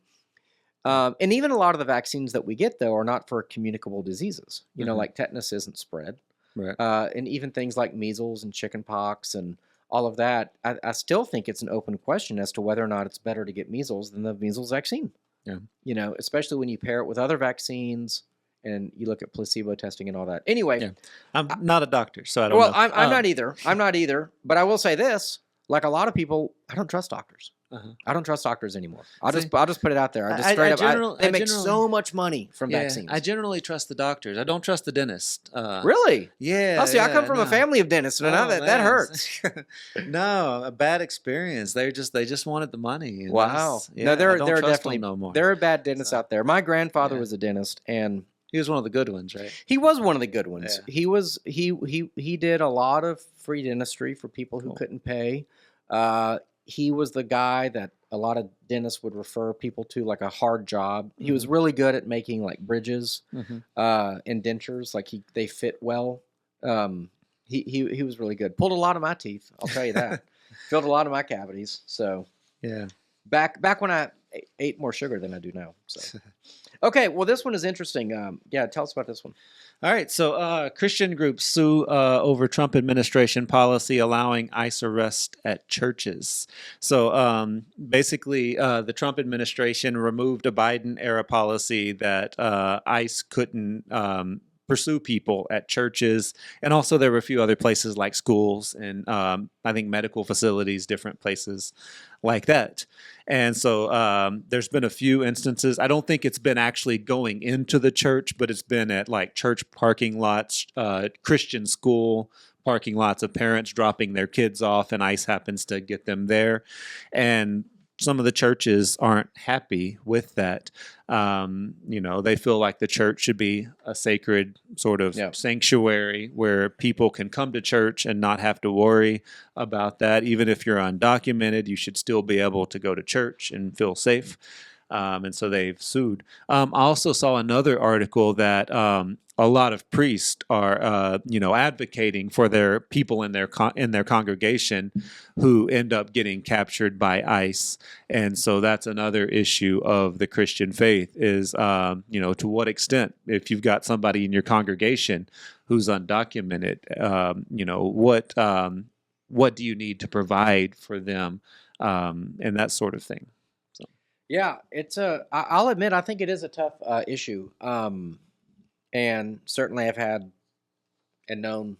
And even a lot of the vaccines that we get, though, are not for communicable diseases. Like tetanus isn't spread. Right. And even things like measles and chickenpox and all of that, I still think it's an open question as to whether or not it's better to get measles than the measles vaccine. Yeah. Especially when you pair it with other vaccines and you look at placebo testing and all that. Anyway. I'm not a doctor, so I don't know. Well, I'm not either. I'm not either. But I will say this, like a lot of people, I don't trust doctors. I don't trust doctors anymore. I'll just put it out there. I just straight up. They make so much money from vaccines. I generally trust the doctors. I don't trust the dentist. Really? Yeah. I see. I come from a family of dentists, and that hurts. No, a bad experience. They just wanted the money. Wow. No, there are definitely no more. There are bad dentists out there. My grandfather was a dentist, and he was one of the good ones, right? He was one of the good ones. Yeah. He did a lot of free dentistry for people who couldn't pay. He was the guy that a lot of dentists would refer people to, like a hard job. He was really good at making like bridges and dentures. Like they fit well. He was really good. Pulled a lot of my teeth, I'll tell you that. Filled a lot of my cavities. So yeah. Back when I ate more sugar than I do now. So okay, well this one is interesting. Yeah, tell us about this one. All right, so Christian groups sue over Trump administration policy allowing ICE arrest at churches. So basically, the Trump administration removed a Biden-era policy that ICE couldn't pursue people at churches, and also there were a few other places like schools and I think medical facilities, different places like that. And so there's been a few instances. I don't think it's been actually going into the church, but it's been at like church parking lots, Christian school parking lots of parents dropping their kids off, and ICE happens to get them there. And some of the churches aren't happy with that. They feel like the church should be a sacred sort of sanctuary where people can come to church and not have to worry about that. Even if you're undocumented, you should still be able to go to church and feel safe. And so they've sued. I also saw another article that a lot of priests are, advocating for their people in their congregation who end up getting captured by ICE, and so that's another issue of the Christian faith is, to what extent, if you've got somebody in your congregation who's undocumented, what do you need to provide for them, and that sort of thing. Yeah, I'll admit, I think it is a tough issue. And certainly I've had and known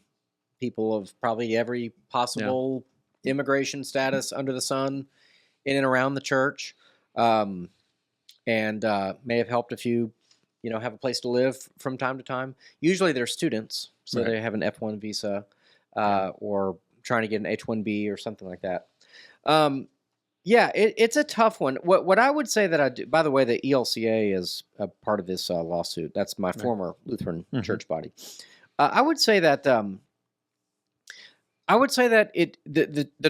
people of probably every possible immigration status under the sun in and around the church. And may have helped a few, have a place to live from time to time. Usually they're students, so they have an F1 visa or trying to get an H1B or something like that. Yeah, it's a tough one. What I would say that I do, by the way, the ELCA is a part of this lawsuit. That's my former Lutheran church body. I would say that the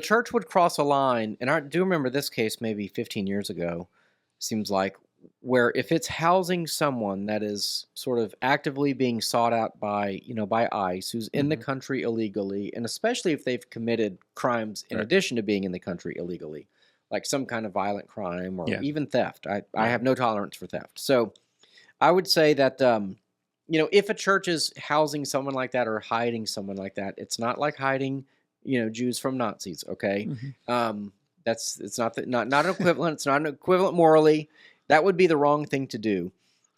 church would cross a line, and I do remember this case maybe 15 years ago, seems like, where if it's housing someone that is sort of actively being sought out by ICE, who's in the country illegally, and especially if they've committed crimes in addition to being in the country illegally, like some kind of violent crime or even theft. I have no tolerance for theft. So I would say that, if a church is housing someone like that or hiding someone like that, it's not like hiding, Jews from Nazis. Okay. It's not an equivalent. It's not an equivalent morally. That would be the wrong thing to do.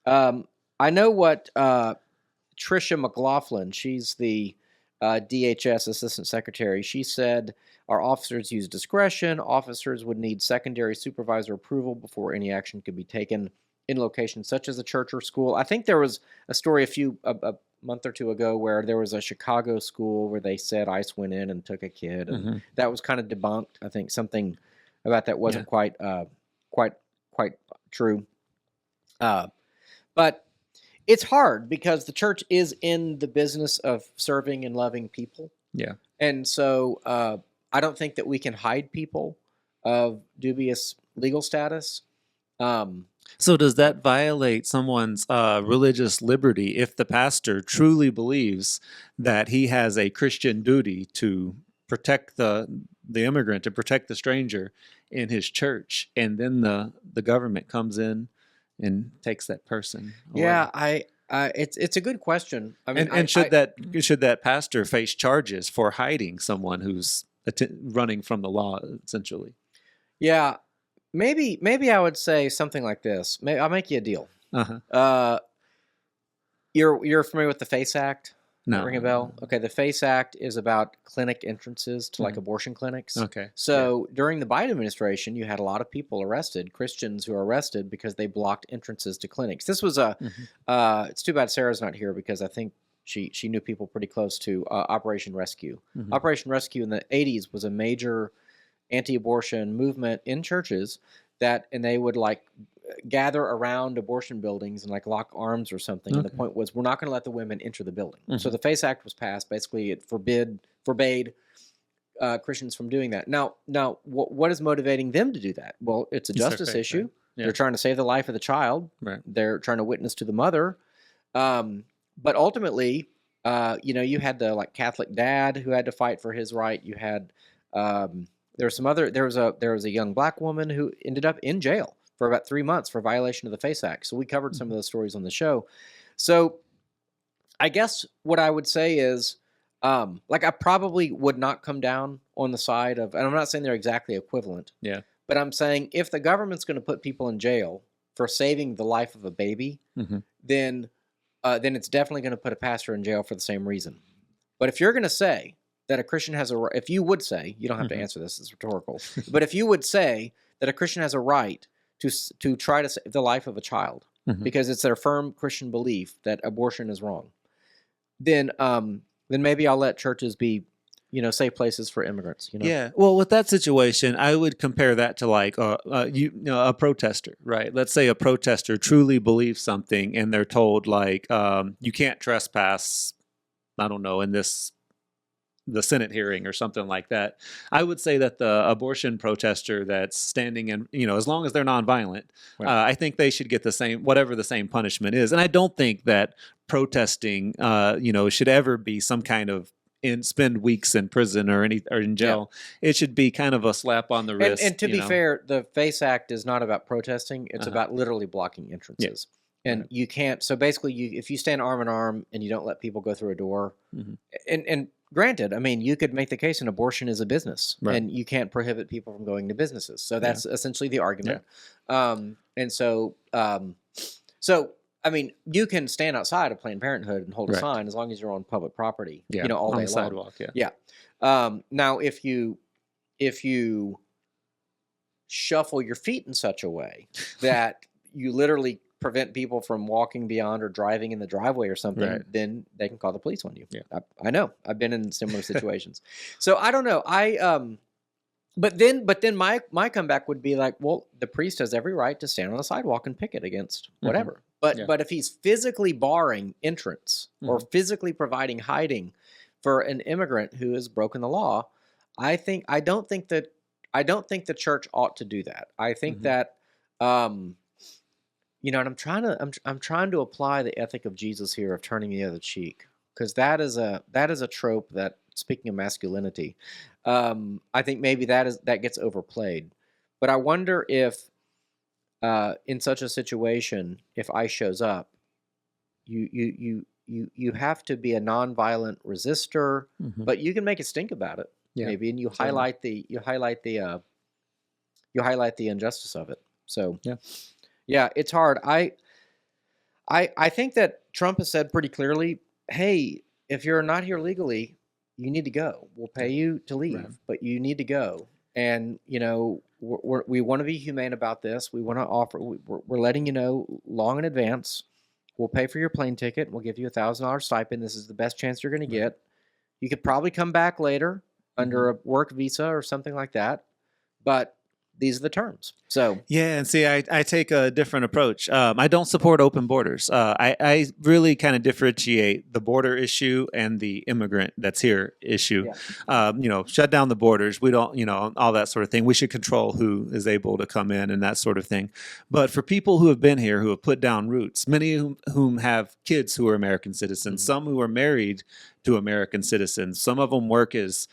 I know what Tricia McLaughlin, she's the DHS Assistant Secretary, she said, our officers use discretion. Officers would need secondary supervisor approval before any action could be taken in locations such as a church or school. I think there was a story a month or two ago where there was a Chicago school where they said ICE went in and took a kid, and that was kind of debunked. I think something about that wasn't quite true. But it's hard because the church is in the business of serving and loving people. Yeah. And so I don't think that we can hide people of dubious legal status. So does that violate someone's religious liberty if the pastor truly believes that he has a Christian duty to protect the immigrant, to protect the stranger in his church, and then the government comes in and takes that person away? Yeah, it's a good question. I mean, and should that pastor face charges for hiding someone who's running from the law, essentially? Yeah, maybe I would say something like this. I'll make you a deal. You're familiar with the FACE Act? No. Ring a bell? Okay, the FACE Act is about clinic entrances to like abortion clinics. Okay. So during the Biden administration, you had a lot of people arrested, Christians who were arrested because they blocked entrances to clinics. This was it's too bad Sarah's not here because I think she knew people pretty close to Operation Rescue. Operation Rescue in the 80s was a major anti-abortion movement in churches and they would like gather around abortion buildings and like lock arms or something. And the point was, we're not going to let the women enter the building. So the FACE Act was passed. Basically, it forbade Christians from doing that. Now, what is motivating them to do that? Well, it's a justice issue. Right? Yeah. They're trying to save the life of the child. Right. They're trying to witness to the mother. But ultimately, You had the like Catholic dad who had to fight for his right. You had there was a young black woman who ended up in jail for about 3 months for violation of the FACE Act. So we covered some of those stories on the show. So I guess what I would say is, I probably would not come down on the side of, and I'm not saying they're exactly equivalent. Yeah. But I'm saying if the government's going to put people in jail for saving the life of a baby, then it's definitely going to put a pastor in jail for the same reason. But if you're going to say that a Christian has a, if you would say, you don't have to answer this, it's rhetorical, but if you would say that a Christian has a right to try to save the life of a child because it's their firm Christian belief that abortion is wrong, then maybe I'll let churches be, safe places for immigrants. Yeah. Well, with that situation, I would compare that to like a protester, right? Let's say a protester truly believes something, and they're told like you can't trespass. I don't know, in the Senate hearing or something like that. I would say that the abortion protester that's standing in, as long as they're nonviolent, I think they should get whatever the same punishment is. And I don't think that protesting, should ever be some kind of spend weeks in prison or in jail. Yeah. It should be kind of a slap on the wrist. And to be fair, the FACE Act is not about protesting. It's about literally blocking entrances. Yeah. And you can't. So basically, if you stand arm in arm and you don't let people go through a door, and granted, I mean, you could make the case an abortion is a business, and you can't prohibit people from going to businesses. So that's essentially the argument. Yeah. So I mean, you can stand outside of Planned Parenthood and hold a sign as long as you're on public property. Yeah. All on day the sidewalk. long. Yeah. Now, if you shuffle your feet in such a way that you literally prevent people from walking beyond or driving in the driveway or something, then they can call the police on you. Yeah. I know. I've been in similar situations. So I don't know. But then my comeback would be like, well, the priest has every right to stand on the sidewalk and picket against whatever. But if he's physically barring entrance or physically providing hiding for an immigrant who has broken the law, I don't think the church ought to do that. I think that and I'm trying to apply the ethic of Jesus here of turning the other cheek, because that is a trope that, speaking of masculinity, I think maybe that gets overplayed. But I wonder if in such a situation, if ICE shows up, you have to be a nonviolent resistor, but you can make a stink about it, maybe, and you highlight the injustice of it. So yeah, it's hard. I think that Trump has said pretty clearly, hey, if you're not here legally, you need to go. We'll pay you to leave, but you need to go. And, we want to be humane about this. We want to offer, we're letting you know long in advance. We'll pay for your plane ticket. We'll give you $1,000 stipend. This is the best chance you're going to get. You could probably come back later under a work visa or something like that. But these are the terms. So yeah, and see, I take a different approach. I don't support open borders. I really kind of differentiate the border issue and the immigrant that's here issue. Yeah. Shut down the borders. We don't, all that sort of thing. We should control who is able to come in and that sort of thing. But for people who have been here, who have put down roots, many of whom have kids who are American citizens, some who are married to American citizens. Some of them work as,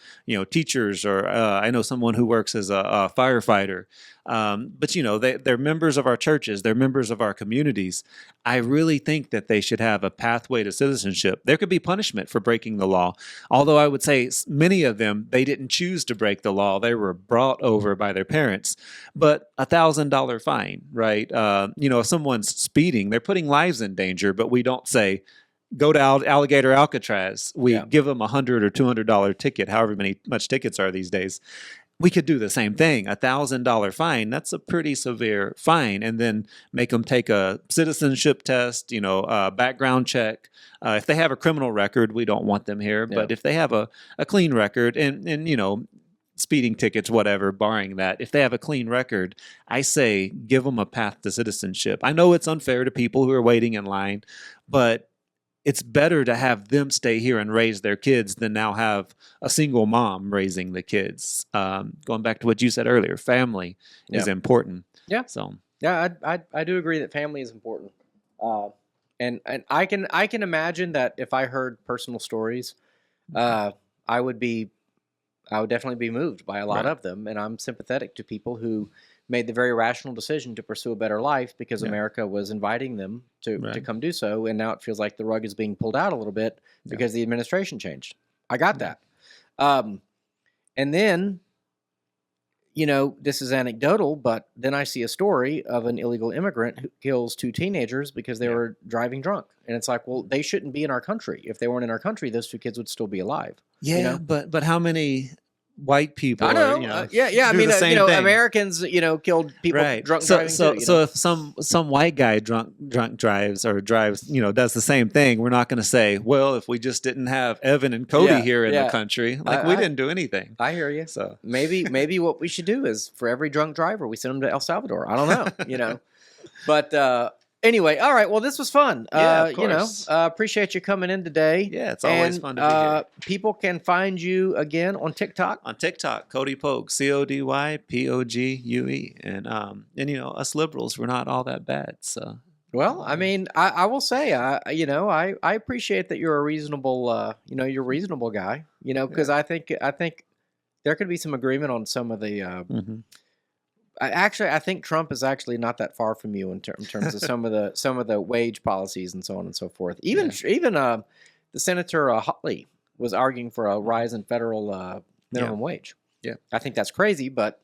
teachers, or I know someone who works as a firefighter. But they're members of our churches. They're members of our communities. I really think that they should have a pathway to citizenship. There could be punishment for breaking the law. Although I would say many of them, they didn't choose to break the law. They were brought over by their parents. But $1,000 fine, right? If someone's speeding, they're putting lives in danger, but we don't say, go to Alligator Alcatraz. We give them $100 or $200 ticket, however much tickets are these days. We could do the same thing. $1,000 fine. That's a pretty severe fine. And then make them take a citizenship test, a background check. If they have a criminal record, we don't want them here. Yeah. But if they have a clean record and speeding tickets, whatever, barring that, if they have a clean record, I say give them a path to citizenship. I know it's unfair to people who are waiting in line, but it's better to have them stay here and raise their kids than now have a single mom raising the kids. Going back to what you said earlier, family is important. Yeah. So yeah, I do agree that family is important. And I can imagine that if I heard personal stories, I would definitely be moved by a lot of them, and I'm sympathetic to people who made the very rational decision to pursue a better life because America was inviting them to come do so, and now it feels like the rug is being pulled out a little bit because the administration changed. I got that. And then, this is anecdotal, but then I see a story of an illegal immigrant who kills 2 teenagers because they were driving drunk. And it's like, well, they shouldn't be in our country. If they weren't in our country, those 2 kids would still be alive. Yeah, but how many white people? I know. I mean, Americans, killed people drunk driving too. So if some white guy drunk drives, does the same thing, we're not going to say, well, if we just didn't have Evan and Cody here in the country, we didn't do anything. I hear you. So maybe what we should do is for every drunk driver, we send them to El Salvador. I don't know, But anyway, all right. Well, this was fun. Of course. Appreciate you coming in today. Yeah, it's always fun to be here. People can find you again on TikTok. On TikTok, Cody Pogue, CodyPogue, and us liberals, we're not all that bad. So, well, I mean, I will say, I appreciate that you're a reasonable, you're a reasonable guy. Because I think there could be some agreement on some of the. I think Trump is actually not that far from you in terms of some of the wage policies and so on and so forth. Even the Senator Hawley was arguing for a rise in federal minimum wage. Yeah, I think that's crazy, but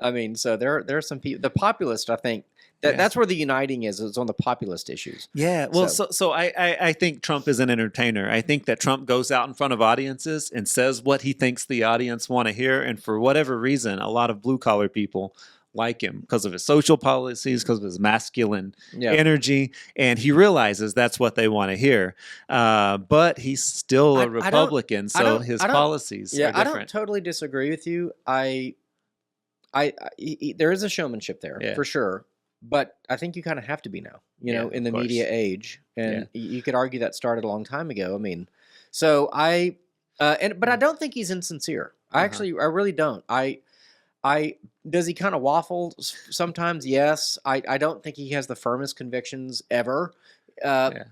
I mean, so there are some people. The populist, I think that's where the uniting is on the populist issues. Yeah, well, so I think Trump is an entertainer. I think that Trump goes out in front of audiences and says what he thinks the audience want to hear, and for whatever reason, a lot of blue collar people like him because of his social policies, because of his masculine energy, and he realizes that's what they want to hear. But he's still a Republican, so his policies are different. I don't totally disagree with you. There is a showmanship there for sure, but I think you kind of have to be now, in the media age, and you could argue that started a long time ago. I mean, so but I don't think he's insincere. I really don't. Does he kind of waffle sometimes? Yes. I don't think he has the firmest convictions ever.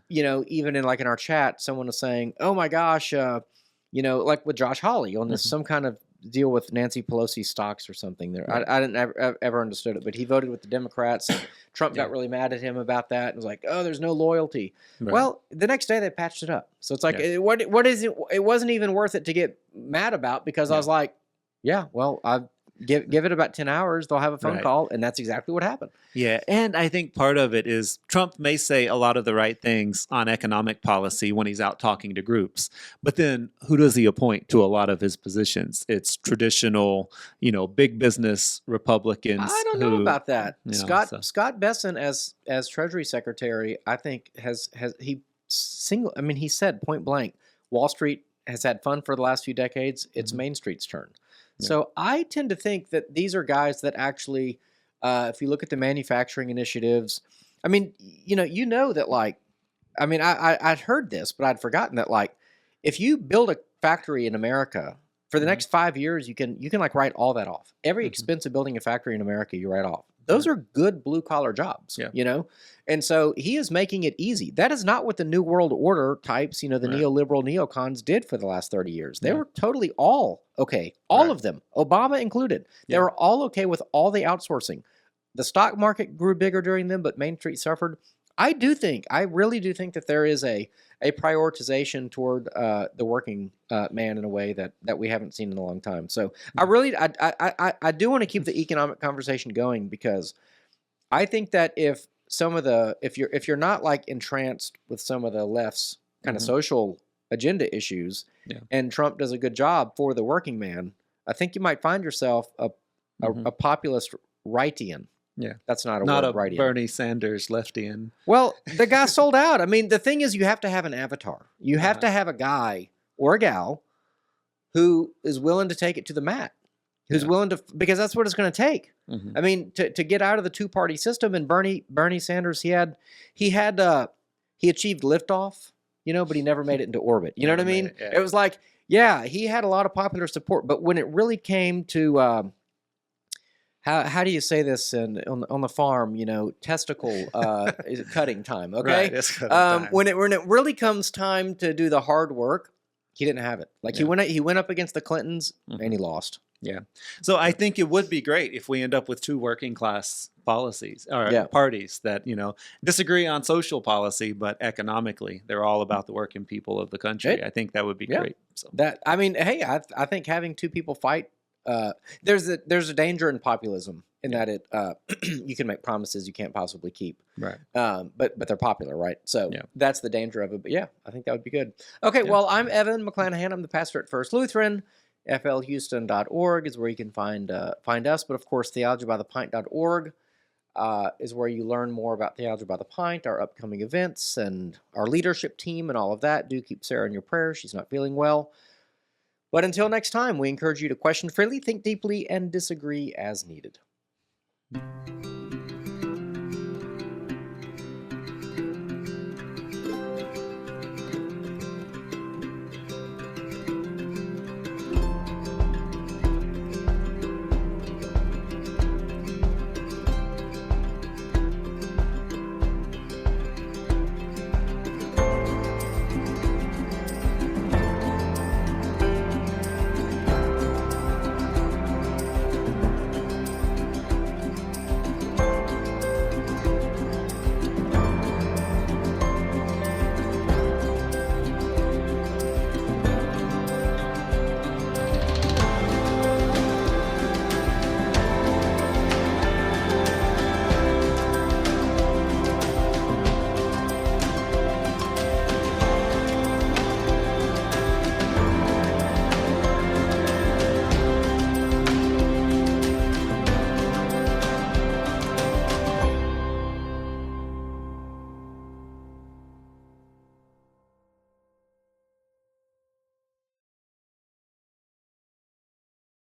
Even in our chat, someone was saying, "Oh my gosh," like with Josh Hawley on this some kind of deal with Nancy Pelosi stocks or something. There, I didn't ever understood it, but he voted with the Democrats. And Trump got really mad at him about that and was like, "Oh, there's no loyalty." Right. Well, the next day they patched it up. So it's like, what is it? It wasn't even worth it to get mad about because I was like, "Yeah, well, I've." Give it about 10 hours, they'll have a phone call, and that's exactly what happened. Yeah, and I think part of it is Trump may say a lot of the right things on economic policy when he's out talking to groups, but then who does he appoint to a lot of his positions? It's traditional, big business Republicans. I don't know about that. Scott Bessent as Treasury Secretary, I think he said point blank, Wall Street has had fun for the last few decades. It's Main Street's turn. Yeah. So I tend to think that these are guys that actually, if you look at the manufacturing initiatives, I mean, that I'd heard this, but I'd forgotten that if you build a factory in America for the next 5 years, you can write all that off. Every expense of building a factory in America, you write off. Those are good blue collar jobs, and so he is making it easy. That is not what the New World Order types, the neoliberal neocons did for the last 30 years. They were totally all okay, all of them, Obama included. They were all okay with all the outsourcing. The stock market grew bigger during them, but Main Street suffered. I really do think that there is a prioritization toward the working man in a way that we haven't seen in a long time. So I do want to keep the economic conversation going because I think that if you're not entranced with some of the left's kind of social agenda issues, and Trump does a good job for the working man, I think you might find yourself a populist rightian. Yeah, that's not a Bernie Sanders leftian. Well, the guy sold out. I mean, the thing is, you have to have an avatar. You have to have a guy or a gal who is willing to take it to the mat, who's willing to, because that's what it's going to take. I mean, to get out of the two-party system. And Bernie Sanders, he achieved liftoff, but he never made it into orbit. You know what I mean? It was like, he had a lot of popular support, but when it really came to how do you say this on the farm? Testicle cutting time. Okay, right, it's cutting time. When it really comes time to do the hard work, he didn't have it. Like he went up against the Clintons and he lost. Yeah. So I think it would be great if we end up with two working class policies or parties that, disagree on social policy, but economically they're all about the working people of the country. I think that would be great. So I think having two people fight, there's a danger in populism in that it you can make promises you can't possibly keep. Right. But they're popular, right? So that's the danger of it. But I think that would be good. Okay, well, I'm Evan McClanahan. I'm the pastor at First Lutheran. flhouston.org is where you can find us. But of course, theologybythepint.org is where you learn more about Theology by the Pint, our upcoming events, and our leadership team and all of that. Do keep Sarah in your prayers. She's not feeling well. But until next time, we encourage you to question freely, think deeply, and disagree as needed.